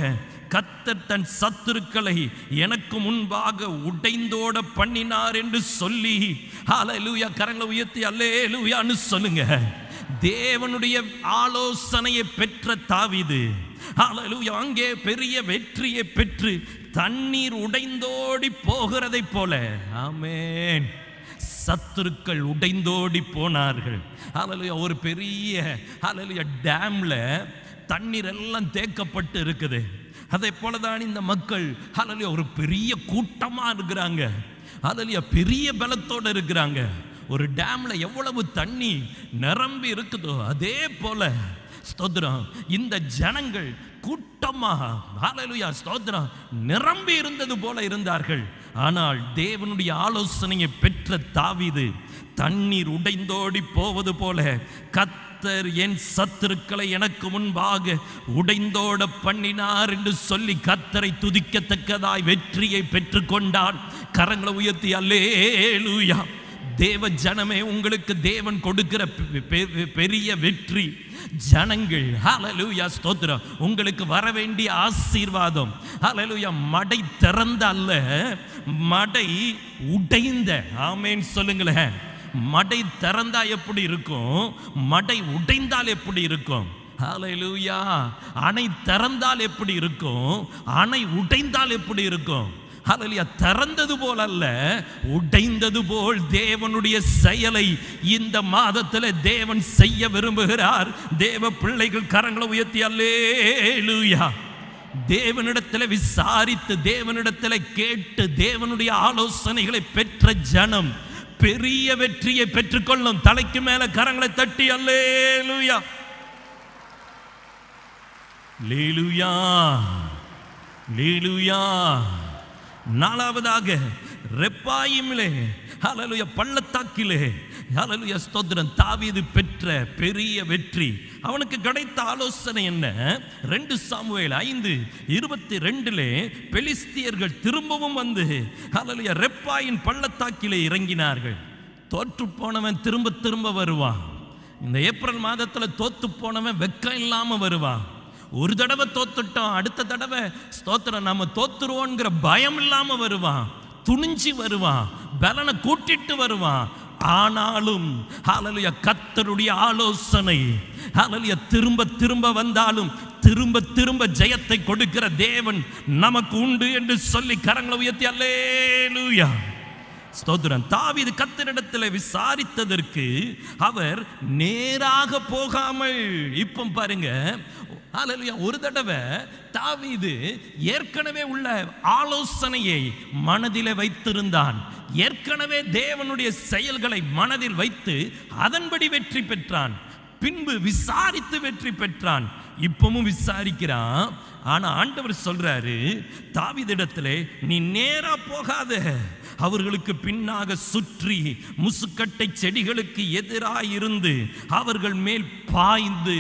கர்த்தர் தன் சத்துருக்களை எனக்கு முன்பாக உடைந்தோட பண்ணினார் என்று சொல்லி ஹல்லேலூயா. கரங்களை உயர்த்தி அல்லேலூயான்னு சொல்லுங்க. தேவனுடைய ஆலோசனையை பெற்ற தாவீது ஹல்லேலூயா அங்கே பெரிய வெற்றியை பெற்று தண்ணீர் உடைந்தோடி போகிறதை போல ஆமென் சத்துருக்கள் உடைந்தோடி போனார்கள். ஹல்லேலூயா. ஒரு பெரிய ஹல்லேலூயா டேம்ல தண்ணீர் எல்லாம் தேக்கப்பட்டு இருக்குது. அதே போலதான் இந்த மக்கள் ஹல்லேலூயா ஒரு பெரிய கூட்டமா இருக்கிறாங்க. ஹல்லேலூயா பெரிய பலத்தோடு இருக்கிறாங்க. ஒரு டேம்ல எவ்வளவு தண்ணி நிரம்பி இருக்குதோ அதே போல ஸ்தோத்திரம் இந்த ஜனங்கள் கூட்டமாக ஹல்லேலூயா ஸ்தோத்திரம் நிரம்பி இருந்தது போல இருந்தார்கள். ஆனால் தேவனுடைய ஆலோசனையை பெற்ற தாவீது தண்ணீர் உடைந்தோடி போவது போல கர்த்தர் என் சத்துருக்களை எனக்கு முன்பாக உடைந்தோட பண்ணினார் என்று சொல்லி கர்த்தரை துதிக்கத்தக்கதாய் வெற்றியை பெற்றுக்கொண்டான். கரங்களை உயர்த்தி அல்லேலூயா. தேவ ஜனமே, உங்களுக்கு தேவன் கொடுக்கிற பெரிய வெற்றி ஜனங்கள் ஹல்லேலூயா ஸ்தோத்திரம் உங்களுக்கு வர வேண்டிய ஆசீர்வாதம் ஹல்லேலூயா மடை திறந்த அல்ல, மடை உடைந்த. ஆமென் சொல்லுங்களேன். மடை திறந்தா எப்படி இருக்கும், மடை உடைந்தால் எப்படி இருக்கும்? ஹல்லேலூயா. அணை திறந்தால் எப்படி இருக்கும், அணை உடைந்தால் எப்படி இருக்கும்? ஹல்லேலூயா. திறந்தது போல் அல்ல, உடைந்தது போல் தேவனுடைய செயலை இந்த மாதத்தில் தேவன் செய்ய விரும்புகிறார். தேவ பிள்ளைகள் கரங்களை உயர்த்தி அல்லேலூயா. தேவனிடத்தில் விசாரித்து தேவனிடத்தில் கேட்டு தேவனுடைய ஆலோசனைகளை பெற்ற ஜனம் பெரிய வெற்றியை பெற்றுக்கொள்ளும். தலைக்கு மேல கரங்களை தட்டி அல்லேலூயா அல்லேலூயா அல்லேலூயா. நாலாவதாக ரெப்பாயிமிலே ஹல்லேலூயா பள்ளத்தாக்கிலே ஹல்லேலூயா ஸ்தோத்திரம் தாவீது பெற்ற பெரிய வெற்றி. அவனுக்கு கிடைத்த ஆலோசனை என்ன? 2 சாமுவேல் 5:22 பெலிஸ்தியர்கள் திரும்பவும் வந்து ஹல்லேலூயா ரெப்பாயின் பள்ளத்தாக்கிலே இறங்கினார்கள். தோற்று போனவன் திரும்ப திரும்ப வருவான். இந்த ஏப்ரல் மாதத்தில் தோத்து போனவன் வெக்கம் இல்லாம வருவான். ஒரு தடவை தோத்துட்டோம், அடுத்த தடவை ஸ்தோத்திரம் நம்ம தோத்துருவோங்கிற பயம் இல்லாம வருவான். துணிஞ்சி வருவான், பலனை கூட்டிட்டு வருவான். ஆனாலும் ஹல்லேலூயா கர்த்தருடைய ஆலோசனை ஹல்லேலூயா திரும்ப திரும்ப வந்தாலும் திரும்ப திரும்ப ஜெயத்தை கொடுக்கிற தேவன் நமக்கு உண்டு என்று சொல்லி கரங்களை உயர்த்தி அல்லேலூயா ஸ்தோத்திரம். தாவீது கர்த்தரிடத்தில் விசாரித்ததற்கு அவர் நேராக போகாமல், இப்போ பாருங்க ஹல்லேலூயா, ஒரு தடவை தாவீது ஏற்கனவே உள்ள ஆலோசனையை மனதிலே வைத்திருந்தான். ஏற்கனவே தேவனுடைய செயல்களை மனதில் வைத்து அதன்படி வெற்றி பெற்றான். பின்பு விசாரித்து வெற்றி பெற்றான். இப்பவும் விசாரிக்கிறான். ஆனா ஆண்டவர் சொல்றாரு தாவீதிடத்திலே, நீ நேரா போகாத, அவர்களுக்கு பின்னாக சுற்றி முசுக்கட்டை செடிகளுக்கு எதிராயிருந்து அவர்கள் மேல் பாய்ந்து.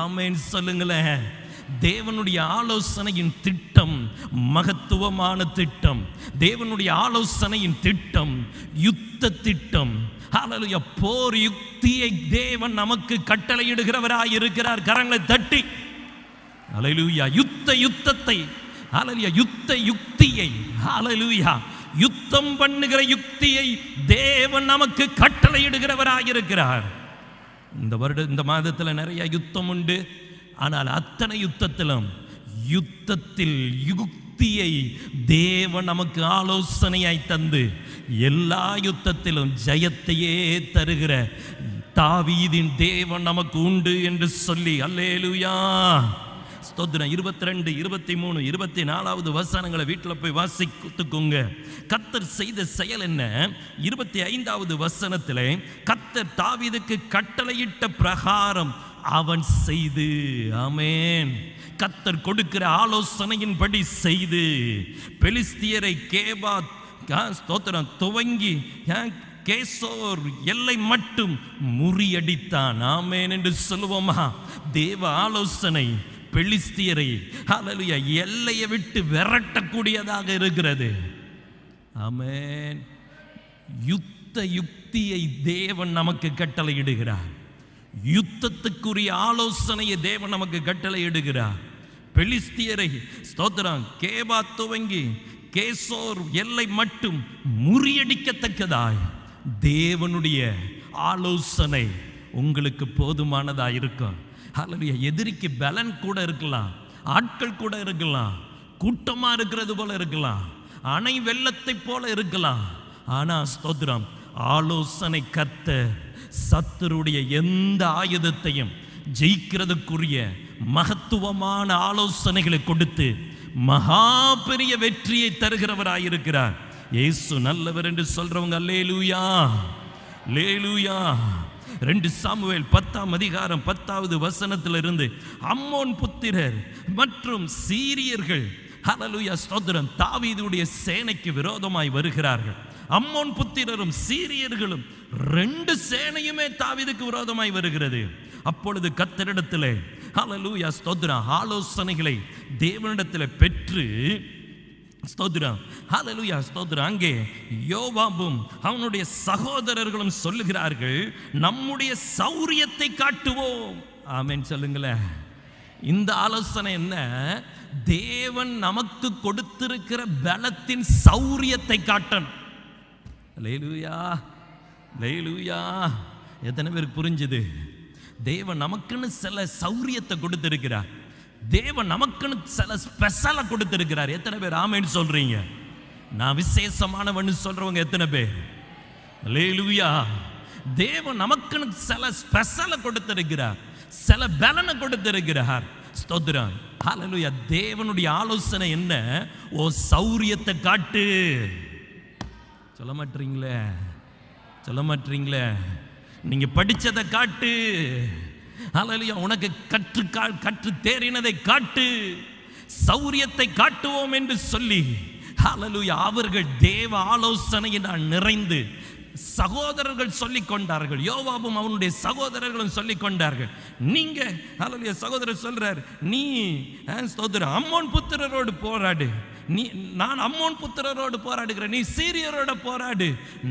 ஆமென் சொல்லுங்களேன். தேவனுடைய ஆலோசனையின் திட்டம் மகத்துவமான திட்டம். தேவனுடைய ஆலோசனையின் திட்டம் யுத்த திட்டம். ஹல்லேலூயா. போர் யுக்தியை தேவன் நமக்கு கட்டளையிடுகிறவராய் இருக்கிறார். கரங்களை தட்டி ஹல்லேலூயா. யுத்தத்தை ஹல்லேலூயா யுத்த யுக்தியை ஹல்லேலூயா யுத்தம் பண்ணுகிற யுக்தியை தேவன் நமக்கு கட்டளையிடுகிறவராய் இருக்கிறார். இந்த மாதத்தில் நிறைய யுத்தம் உண்டு. ஆனால் அத்தனை யுத்தத்தில் யுக்தியை தேவன் நமக்கு ஆலோசனையாய் தந்து எல்லா யுத்தத்திலும் ஜெயத்தையே தருகிற தாவீதின் தேவன் நமக்கு உண்டு என்று சொல்லி அல்லேலூயா ஸ்தோத்திரம். 22, 23, 24 வசனங்களை வீட்டில் போய் வாசித்துக்கோங்க. கர்த்தர் செய்த செயல் என்ன? 25வது வசனத்திலே கர்த்தர் தாவீதுக்கு கட்டளையிட்ட பிரகாரம் அவன் செய்து. ஆமென். கர்த்தர் கொடுக்கிற ஆலோசனையின்படி செய்து பெலிஸ்தியரை கேபாத் ஸ்தோத்திரம் துவங்கி கேசோர் எல்லை மட்டும் முறியடித்தான். ஆமென் என்று சொல்லுவோமா? தேவ ஆலோசனை பெலிஸ்தியரை ஹல்லேலூயா எல்லையை விட்டு விரட்டக்கூடியதாக இருக்கிறது. ஆமென். யுத்த யுக்தியை தேவன் நமக்கு கட்டளையிடுகிறார். யுத்தத்துக்குரிய ஆலோசனையை தேவன் நமக்கு கட்டளையிடுகிறார். பெலிஸ்தியரை ஸ்தோத்திரம் கேபாத் துவங்கி கேசோர் எல்லை மட்டும் முறியடிக்கத்தக்கதாய் தேவனுடைய ஆலோசனை உங்களுக்கு போதுமானதாக இருக்கும். ஹல்லேலூயா. எதிரிக்கு பலன் கூட இருக்கலாம், ஆட்கள் கூட இருக்கலாம், கூட்டமாக இருக்கிறது போல இருக்கலாம், அணை வெள்ளத்தை போல இருக்கலாம். ஆனால் ஸ்தோத்திரம் ஆலோசனை கர்த்தர் சத்துருடைய எந்த ஆயுதத்தையும் ஜெயிக்கிறதுக்குரிய மகத்துவமான ஆலோசனைகளை கொடுத்து மகா பெரிய வெற்றியை தருகிறவராயிருக்கிறார். இயேசு நல்லவர் என்று சொல்றவங்க அல்லேலூயா, அல்லேலூயா. 2 சாமுவேல் 10ஆம் அதிகாரம் 10வது வசனத்திலிருந்து அம்மோன் புத்திரர் மற்றும் சீரியர்கள் ஹல்லேலூயா ஸ்தோத்திரம் தாவீதுடைய சேனைக்கு விரோதமாய் வருகிறார்கள். அம்மோன் புத்திரரும் சீரியர்களும் 2 சேனையுமே தாவீதுக்கு விரோதமாய் வருகிறது. அப்பொழுது கர்த்தரிடத்திலே ஹல்லேலூயா ஸ்தோத்திரம் ஆலோசனைகளை தேவனிடத்தில் பெற்று ஸ்தோத்திரம் ஹல்லேலூயா ஸ்தோத்திரம் அங்கே யோவாபும் அவனுடைய சகோதரர்களும் சொல்லுகிறார்கள், நம்முடைய சௌரியத்தை காட்டுவோம். ஆமென் சொல்லுங்களேன். இந்த ஆலோசனை என்ன? தேவன் நமக்கு கொடுத்திருக்கிற பலத்தின் சௌரியத்தை காட்டணும். அல்லேலூயா, அல்லேலூயா. எத்தனை பேருக்கு புரிஞ்சுது? தேவன் நமக்குன்னு சில சௌரியத்தை கொடுத்திருக்கிறார். தேவன் நமக்குன்னு சில ஸ்பெஷலா கொடுத்திருக்கிறார். எத்தனை பேர் ஆமென் சொல்றீங்க? நான் விசேஷமானவன்னு சொல்றவங்க எத்தனை பேர்? அல்லேலூயா. தேவன் நமக்குன்னு சில ஸ்பெஷலா கொடுத்திருக்கிறார், சில பலனை கொடுத்திருக்கிறார். ஸ்தோத்திரம் ஹல்லேலூயா. தேவனுடைய ஆலோசனை என்ன? ஓ சௌரியத்தை காட்டு. சொல்ல மாட்டீங்களே, சொல்ல மாட்டீங்களே. நீங்க படிச்சதை காட்டு. ஹல்லேலூயா. உனக்கு கற்று தேறினதை காட்டு, சௌரியத்தை காட்டுவோம் என்று சொல்லி ஹல்லேலூயா அவர்கள் தேவ ஆலோசனையினால் நிறைந்து சகோதரர்கள் சொல்லிக் கொண்டார்கள். யோவாபும் அவனுடைய சகோதரர்களும் சொல்லிக் கொண்டார்கள். நீங்க ஹல்லேலூயா சகோதரர் சொல்றார், நீ ஸ்தோத்திரம் அம்மோன் புத்திரரோடு போராடு, நான் அம்மோன் புத்திரரோடு போராடுகிறேன், நீ சீரியரோட போராடு.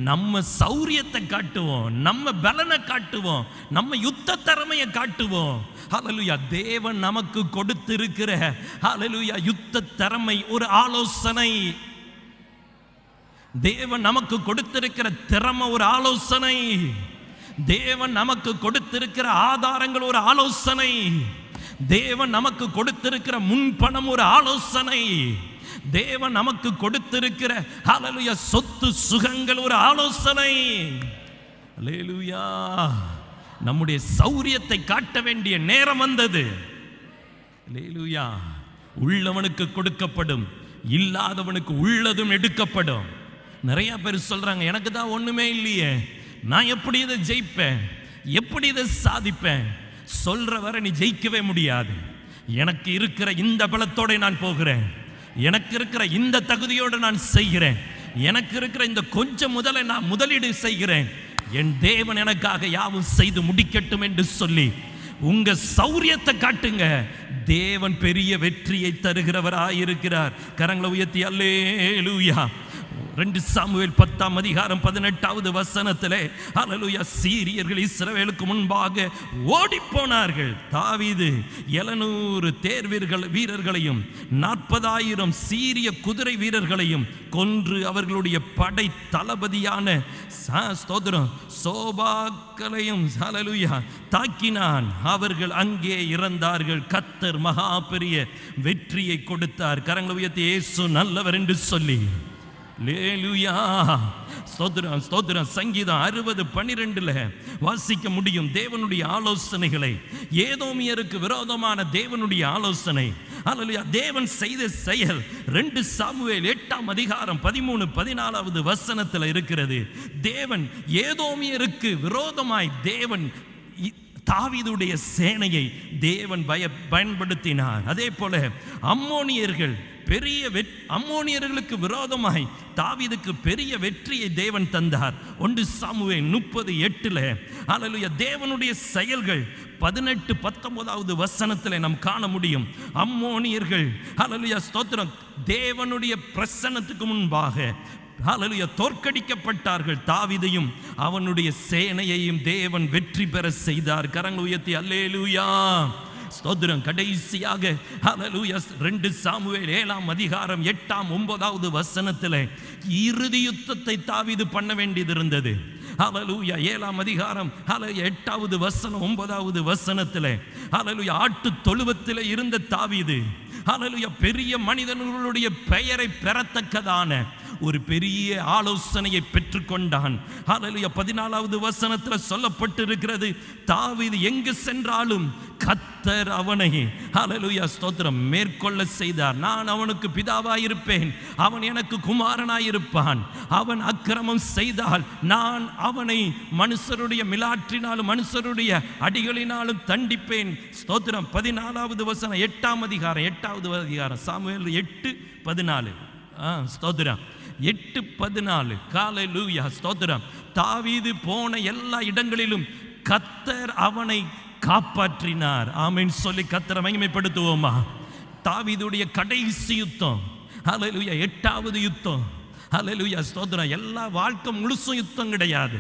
நம்ம சௌரியத்தை காட்டுவோம், நம்ம பலனை காட்டுவோம், நம்ம யுத்த திறமையை காட்டுவோம். ஹல்லேலூயா. தேவன் நமக்கு கொடுத்திருக்கிற ஹல்லேலூயா யுத்த திறமை ஒரு ஆலோசனை. தேவன் நமக்கு கொடுத்திருக்கிற திறமை ஒரு ஆலோசனை. தேவன் நமக்கு கொடுத்திருக்கிற ஆதாரங்கள் ஒரு ஆலோசனை. தேவன் நமக்கு கொடுத்திருக்கிற முன்பணம் ஒரு ஆலோசனை. தேவன் நமக்கு கொடுத்திருக்கிற ஹல்லேலூயா சொத்து சுகங்கள் ஒரு ஆலோசனை. அல்லேலூயா. நம்முடைய சௌரியத்தை காட்ட வேண்டிய நேரம் வந்தது. அல்லேலூயா. உள்ளவனுக்கு கொடுக்கப்படும், இல்லாதவனுக்கு உள்ளதும் எடுக்கப்படும். நிறைய பேர் சொல்றாங்க, எனக்கு தான் ஒண்ணுமே இல்லையே, நான் எப்படி இதை ஜெயிப்பேன், எப்படி இதை சாதிப்பேன்? சொல்ற வரை நீ ஜெயிக்கவே முடியாது. எனக்கு இருக்கிற இந்த பலத்தோட நான் போகிறேன், எனக்கு இருக்கிற இந்த தகுதியோடு நான் செய்கிறேன், எனக்கு இருக்கிற இந்த கொஞ்சம் முதலை நான் முதலீடு செய்கிறேன், என் தேவன் எனக்காக யாவும் செய்து முடிக்கட்டும் என்று சொல்லி உங்க சௌரியத்தை காட்டுங்க. தேவன் பெரிய வெற்றியை தருகிறவராயிருக்கிறார். கரங்களை உயர்த்தி அல்லேலூயா. 2 சாமுவேல் 10ஆம் அதிகாரம் 18வது வசனத்திலே ஹல்லேலூயா சீரியர்கள் இஸ்ரவேலுக்கு முன்பாக ஓடி போனார்கள். தாவீது 700 தேர் வீரர்களையும் 40,000 சீரிய குதிரை வீரர்களையும் கொன்று அவர்களுடைய படை தளபதியான ஸ்தோத்திரம் சோபாக்களையும் ஹல்லேலூயா தாக்கினான். அவர்கள் அங்கே இறந்தார்கள். கர்த்தர் மகா பெரிய வெற்றியை கொடுத்தார். கரங்களை உயர்த்தி இயேசு நல்லவர் என்று சொல்லி அல்லேலூயா. ஸ்தோத்திரம் ஸ்தோத்திரம். சங்கீதம் 60:12 வாசிக்க முடியும் தேவனுடைய ஆலோசனைகளை. ஏதோமியருக்கு விரோதமான தேவனுடைய ஆலோசனை. அல்லேலூயா. தேவன் செய்த செயல் 2 சாமுவேல் 8ஆம் அதிகாரம் 13-14வது வசனத்தில் இருக்கிறது. தேவன் ஏதோமியருக்கு விரோதமாய் தேவன் தாவீதுடைய சேனையை தேவன் பயன்படுத்தினார். அதே போல அம்மோனியர்களுக்கு விரோதமாய் தாவீதுக்கு பெரிய வெற்றியை தேவன் தந்தார். 1 சாமுவேல் 30:8 ஹல்லேலூயா தேவனுடைய செயல்கள் 18-19வது வசனத்தில் நாம் காண முடியும். அம்மோனியர்கள் ஹல்லேலூயா ஸ்தோத்திரம் தேவனுடைய பிரசன்னத்துக்கு முன்பாக ஹல்லேலூயா தோற்கடிக்கப்பட்டார்கள். தாவீதையும் அவனுடைய சேனையையும் தேவன் வெற்றி பெற செய்தார். கரங்களை உயர்த்தி அல்லேலூயா ஸ்தோத்திரம். கடைசியாக ஹல்லேலூயா 2 சாமுவேல் 7ஆம் அதிகாரம் 8-9வது வசனத்தில் இறுதி யுத்தத்தை தாவீது பண்ண வேண்டியது இருந்தது. ஹல்லேலூயா 7ஆம் அதிகாரம் 8வது வசனம் 9வது வசனத்தில் ஹல்லேலூயா ஆட்டு தொழுவத்தில் இருந்த தாவீது ஹல்லேலூயா பெரிய மனிதர்களுடைய பெயரை பெறத்தக்கதான ஒரு பெரிய ஆலோசனையை பெற்றுக்கொண்டான். ஹல்லேலூயா. 14வது வசனத்தில் சொல்லப்பட்டிருக்கிறது, தாவீது எங்கு சென்றாலும் கர்த்தர் அவனை ஹல்லேலூயா ஸ்தோத்திரம் மேற்கொள்ள செய்தார். நான் அவனுக்கு பிதாவாயிருப்பேன், அவன் எனக்கு குமாரனாயிருப்பான். அவன் அக்கிரமம் செய்தால் நான் அவனை மனுஷருடைய மிலாற்றினாலும் மனுஷருடைய அடிகளினாலும் தண்டிப்பேன். ஸ்தோத்திரம். 14வது வசனம் 8வது அதிகாரம் சாமுவேல் 8:14. ஸ்தோத்திரம். 8:14. ஹல்லேலூயா ஸ்தோத்திரம். தாவீது போன எல்லா இடங்களிலும் கர்த்தர் அவனை காப்பாற்றினார். ஆமென் சொல்லி கர்த்தரை மகிமைப்படுத்துவோமா? தாவீதுடைய கடைசி யுத்தம், ஹல்லேலூயா, 8வது யுத்தம். ஹல்லேலூயா ஸ்தோத்திரம். எல்லா வாழ்க்கை முழுசும் யுத்தம் கிடையாது.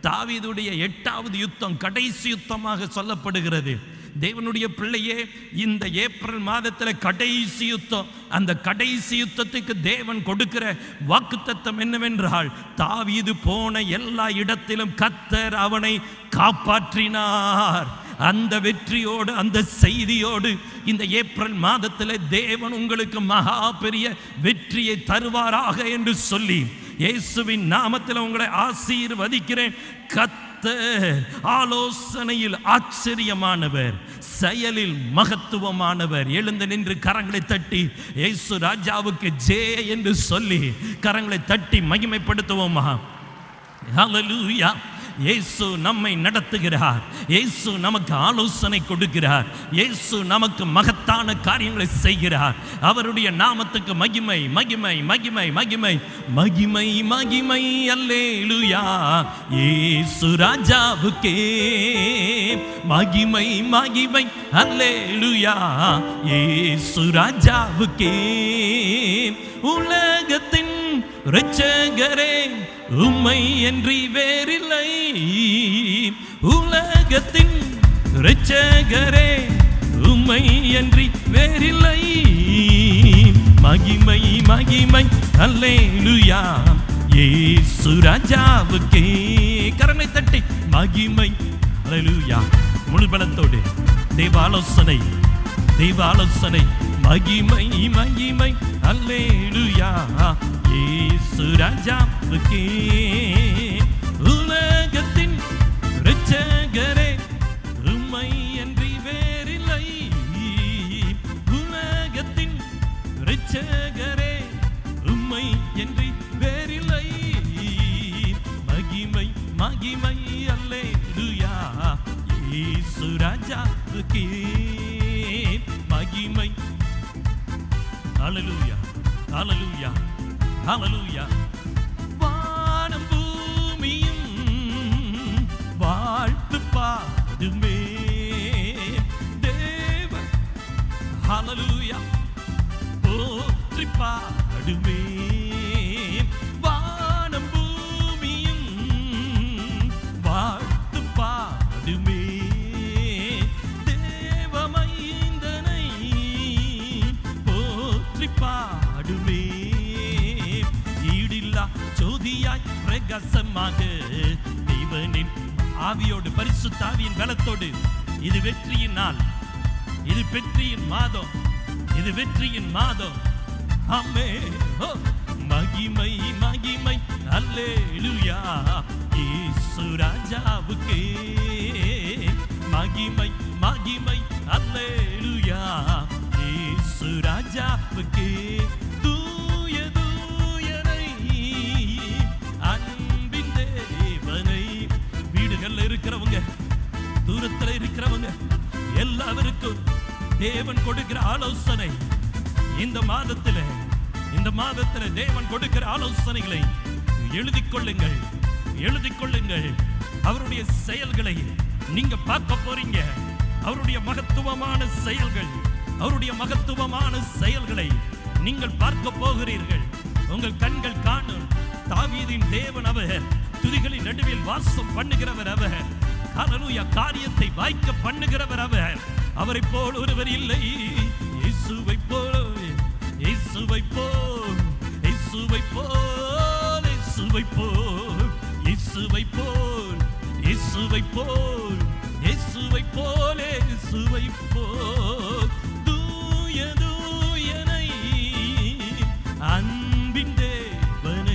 தாவீதுடைய 8வது யுத்தம் கடைசி யுத்தமாக சொல்லப்படுகிறது. தேவனுடைய பிள்ளையே, இந்த ஏப்ரல் மாதத்தில் கடைசி யுத்தம். அந்த கடைசி யுத்தத்துக்கு தேவன் கொடுக்கிற வாக்குத்தத்தம் என்னவென்றால், தாவீது போன எல்லா இடத்திலும் கர்த்தர் அவனை காப்பாற்றினார். அந்த வெற்றியோடு, அந்த செய்தியோடு இந்த ஏப்ரல் மாதத்தில் தேவன் உங்களுக்கு மகா பெரிய வெற்றியை தருவாராக என்று சொல்லி இயேசுவின் நாமத்தில் உங்களை ஆசீர்வதிக்கிறேன். கர்த்தர் ஆலோசனையில் ஆச்சரியமானவர், செயலில் மகத்துவமானவர். எழுந்து நின்று கரங்களை தட்டி இயேசு ராஜாவுக்கு ஜெய என்று சொல்லி கரங்களை தட்டி மகிமைப்படுத்துவோமா? ஹல்லேலூயா. இயேசு நம்மை நடத்துகிறார். இயேசு நமக்கு ஆலோசனை கொடுக்கிறார். இயேசு நமக்கு மகத்தான காரியங்களை செய்கிறார். அவருடைய நாமத்துக்கு மகிமை மகிமை மகிமை மகிமை மகிமை மகிமை. அல்லேலூயா. இயேசு ராஜாவுக்கே மகிமை மகிமை. அல்லேலூயா. இயேசு ராஜாவுக்கே. உலகத்தின் இரட்சகரே, உம்மை என்று வேறில்லை. உலகத்தின் இரட்சகரே, உம்மை என்று வேறில்லை. மகிமை மகிமை. அல்லேலூயா. இயேசு ராஜாவுக்கே. கரங்களை தட்டி மகிமை. அல்லேலூயா. முழு பலத்தோடு தேவ ஆலோசனை, தெய்வ ஆலோசனை. மகிமை மகிமை. அல்லேலூயா. இயேசு ராஜாவுக்கே. உலகத்தின் இரட்சகரே, உம்மை அன்றி வேறில்லை. உலகத்தின் இரட்சகரே, உம்மை அன்றி வேறில்லை. மகிமை மகிமை. அல்லேலூயா. இயேசு ராஜாவுக்கே மகிமை. ஹல்லேலூயா ஹல்லேலூயா ஹல்லேலூயா. வானம் பூமியும் வாழ்த்து பாடுமே தேவ. ஹல்லேலூயா. போற்றி பாடுமே. வானம் பூமியும் வாழ்த்து பாடுமே தேவமைந்தனை போற்றி பாடுமே. ஈடில்லா ஜோதியாய் பிரகாசமாக தேவனின் ஆவியோடு, பரிசுத்த ஆவியின் பலத்தோடு. இது வெற்றியின் நாள், இது வெற்றியின் மாதம், இது வெற்றியின் மாதம். ஆமென். மகிமை மகிமை. அல்லேலூயா. இயேசு ராஜாவுக்கே மகிமை மகிமை. அல்லேலூயா. இயேசு ராஜாவுக்கே. தூய தூயனை அன்பின் தேவனை. வீடுகளில் இருக்கிறவங்க, தூரத்தில் இருக்கிறவங்க எல்லாருக்கும் தேவன் கொடுக்கிற ஆலோசனை இந்த மாதத்தில் தேவன் கொடுக்கிற ஆலோசனைகளை எழுதிக் கொள்ளுங்கள், எழுதிக் கொள்ளுங்கள். அவருடைய செயல்களை நீங்க பார்க்க போறீங்க. அவருடைய மகத்துவமான செயல்கள், அவருடைய மகத்துவமான செயல்களை நீங்கள் பார்க்க போகிறீர்கள். உங்கள் கண்கள் காணும். தாவீதின் தேவன் அவர், துதிகளின் நடுவில் வாசம் பண்ணுகிறவர் அவர். ஹல்லேலூயா. காரியத்தை வாய்க்க பண்ணுகிறவர் அவர். அவரை போல் ஒருவர் இல்லை. இயேசுவை போல், இயேசுவை போல், இயேசுவை போல், இயேசுவை போல், இயேசுவை போல், இயேசுவை போல், இயேசுவை போல், இயேசுவை போல். தூய தூயனை அன்பின் தேவனை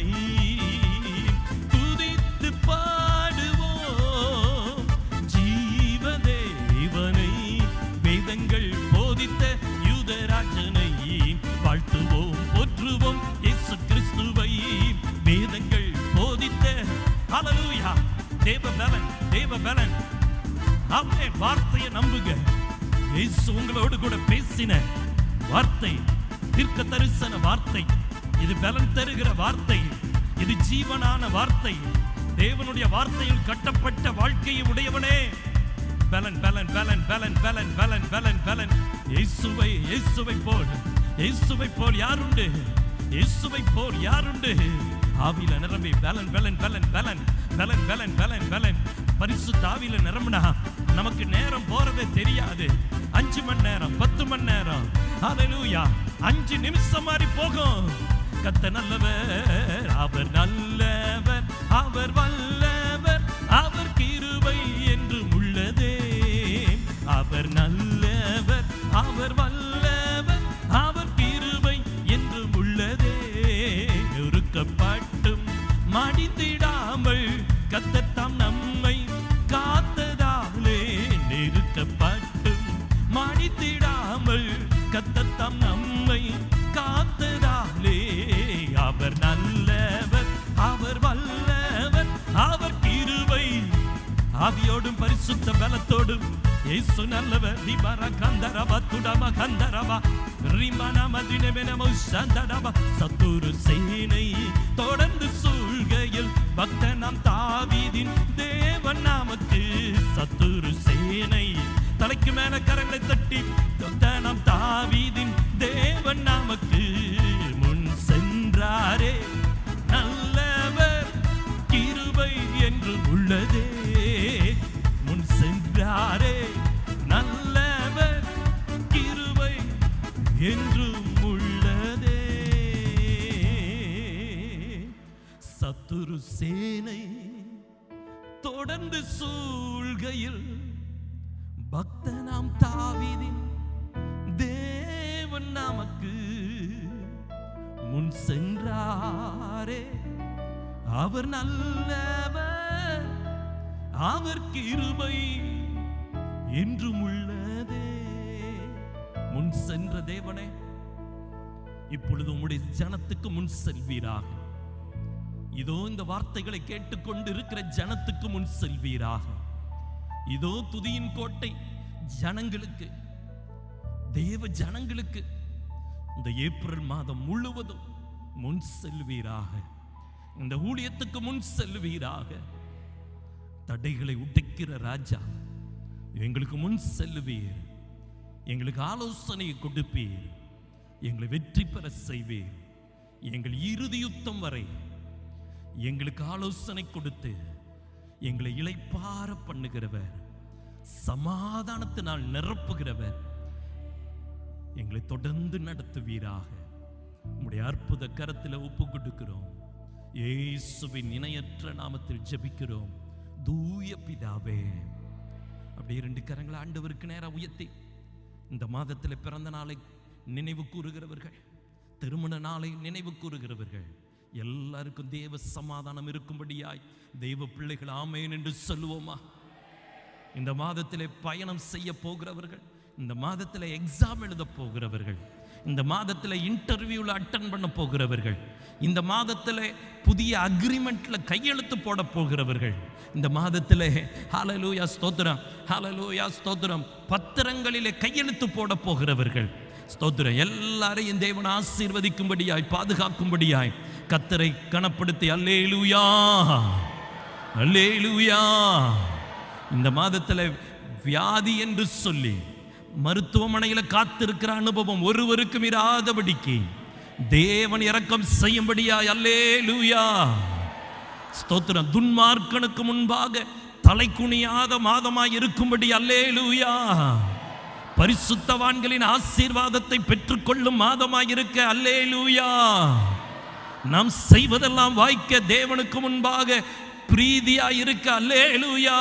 வாழ்த்துவோம் போற்றுவோம் இயேசு கிறிஸ்துவை. வேதங்கள் போதித்த ஹல்லேலூயா தேவபலன் அவரே வார்த்தையை நம்புங்க. இயேசு உங்களோடு கூட பேசின வார்த்தை தீர்க்க தரிசன வார்த்தை. இது பலன் தருகிற வார்த்தை, இது ஜீவனான வார்த்தை. தேவனுடைய வார்த்தையில் கட்டப்பட்ட வாழ்க்கையை உடையவனே பலன் பலன் பலன் பலன் பலன் பலன் பலன் பலன். இயேசுவை போல் யாருண்டு? இயேசுவை போல் யாருண்டு? ஆவியில நிரம்பி பலன் பலன் பலன் பலன் பலன் பலன் பலன் பலன். பரிசுத்த ஆவியில நிரம்பினா நமக்கு நேரம் போறதே தெரியாது. 5 மணி நேரம் 10 மணி நேரம் ஹல்லேலூயா 5 நிமிஷம் மாதிரி போகும். கர்த்தர் நல்லவர், அவர் நல்லவர், அவர் வல்லவர், அவர் கிருபை என்றும் உள்ளதே. அவர் நல்லவர், அவர் வல்லவர், அவர் கிருபை என்றும் உள்ளதே. நெருக்கப்பட்டும் மடிந்திடாமல் கர்த்தர் தாம் நம்மை காத்ததாலே. நெருக்கப்பட்டும் மடிந்திடாமல் கர்த்தர் தாம் நம்மை காத்ததாலே. அவர் நல்லவர், அவர் வல்லவர், அவர் கிருபை. ஆவியோடும் பரிசுத்த பலத்தோடும் இயேசு நல்லவர். திபர கந்தரவா துடம கந்தரவா ரிமன மதினமெனமோ சந்தரவா. சத்துரு சேனை தொடர்ந்து சூழ்கையில் பக்தனாம் தாவீதின் தேவன் நமக்கு. சத்துரு சேனை தலைக்கு மேல கரங்களை தட்டி பக்தனாம் தாவீதின் தேவன் நமக்கு முன் சென்றாரே. நல்லவர், கிருபை என்று உள்ளதே. முன் சென்றாரே, நல்லவர், கிருபை என்றும் உள்ளதே. சத்துரு சேனை தொடர்ந்து சூழ்கையில் பக்தனாம் தாவீதின் தேவன் நமக்கு முன் சென்றாரே. அவர் நல்லவர், அவர் கிருபை என்றும் உள்ளதே. முன் சென்ற தேவனே, இப்பொழுது உம்முடைய ஜனத்துக்கு முன் செல்வீராக. இதோ இந்த வார்த்தைகளை கேட்டுக்கொண்டு இருக்கிற ஜனத்துக்கு முன் செல்வீராக. இதோ துதியின் கோட்டை ஜனங்களுக்கு, தேவ ஜனங்களுக்கு இந்த ஏப்ரல் மாதம் முழுவதும் முன் செல்வீராக. இந்த ஊழியத்துக்கு முன் செல்வீராக. தடைகளை உடைக்கிற ராஜா, எங்களுக்கு முன் செல்வீர். எங்களுக்கு ஆலோசனை கொடுப்பீர். எங்களை வெற்றி பெற செய்வீர். எங்கள் இறுதி யுத்தம் வரை எங்களுக்கு ஆலோசனை கொடுத்து எங்களை இளைப்பாற பண்ணுகிறவர், சமாதானத்தினால் நிரப்புகிறவர். எங்களை தொடர்ந்து நடத்துவீராக. உம்முடைய அற்புத கரத்தில் ஒப்பு கொடுக்கிறோம். இயேசுவின் இணையற்ற நாமத்தில் ஜெபிக்கிறோம் தூய பிதாவே. அப்படியே 2 கரங்களை ஆண்டவருக்கு நேராக உயர்த்தி, இந்த மாதத்தில் பிறந்த நாளை நினைவு கூறுகிறவர்கள், திருமண நாளை நினைவு கூறுகிறவர்கள் எல்லாருக்கும் தேவ சமாதானம் இருக்கும்படியாய் தெய்வ பிள்ளைகள் ஆமேன் என்று சொல்லுவோமா? இந்த மாதத்திலே பயணம் செய்ய போகிறவர்கள், இந்த மாதத்தில் எக்ஸாம் எழுத போகிறவர்கள், இந்த மாதத்தில் இன்டர்வியூல அட்டன் பண்ண போகிறவர்கள், இந்த மாதத்தில் புதிய அக்ரிமெண்ட்ல கையெழுத்து போட போகிறவர்கள், இந்த மாதத்தில் ஹல்லேலூயா ஸ்தோத்திரம், ஹல்லேலூயா ஸ்தோத்திரம் பத்திரங்களிலே கையெழுத்து போட போகிறவர்கள் ஸ்தோத்திரம் எல்லாரையும் தேவன் ஆசீர்வதிக்கும்படியாய் பாதுகாக்கும்படியாய் கர்த்தரை கனப்படுத்தி அல்லேலூயா அல்லேலூயா. இந்த மாதத்தில் வியாதி என்று சொல்லி மருத்துவமனையில் காத்திருக்கிற அனுபவம் ஒருவருக்கும் இராதபடிக்கு தேவன் இரக்கம் செய்யும்படியாய் அல்லேலூயா ஸ்தோத்திரம். துன்மார்க்கனுக்கு முன்பாக தலை குனியாத மாதமாய் இருக்கும்படி அல்லேலூயா. பரிசுத்தவான்களின் ஆசீர்வாதத்தை பெற்றுக்கொள்ளும் மாதமாய் இருக்க அல்லேலூயா. நாம் செய்வதெல்லாம் வாய்க்க தேவனுக்கு முன்பாக பிரீதியாய் இருக்க அல்லேலூயா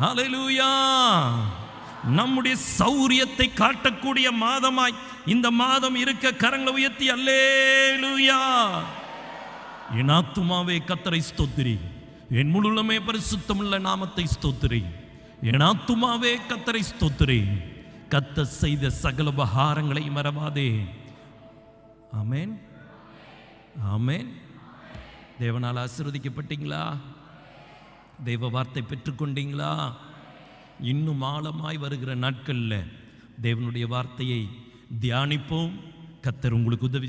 அல்லேலூயா. நம்முடைய சௌரியத்தை காட்டக்கூடிய மாதமாய் இந்த மாதம் இருக்க கரங்களை உயர்த்தி அல்லேலூயா. என் ஆத்துமாவே கர்த்தரை ஸ்தோத்திரி, என் முழுமே பரிசுத்தமுள்ள நாமத்தை ஸ்தோத்திரி. என் ஆத்துமாவே கர்த்தரை ஸ்தோத்திரி, கர்த்தர் செய்த சகல உபகாரங்களை மறவாதே. ஆமென், ஆமென். தேவனால் ஆசீர்வதிக்கப்பட்டீங்களா? தெய்வ வார்த்தை பெற்றுக்கொண்டீங்களா? இன்னும் ஆழமாய் வருகிற நாட்களில் தேவனுடைய வார்த்தையை தியானிப்போம். கர்த்தர் உங்களுக்கு உதவி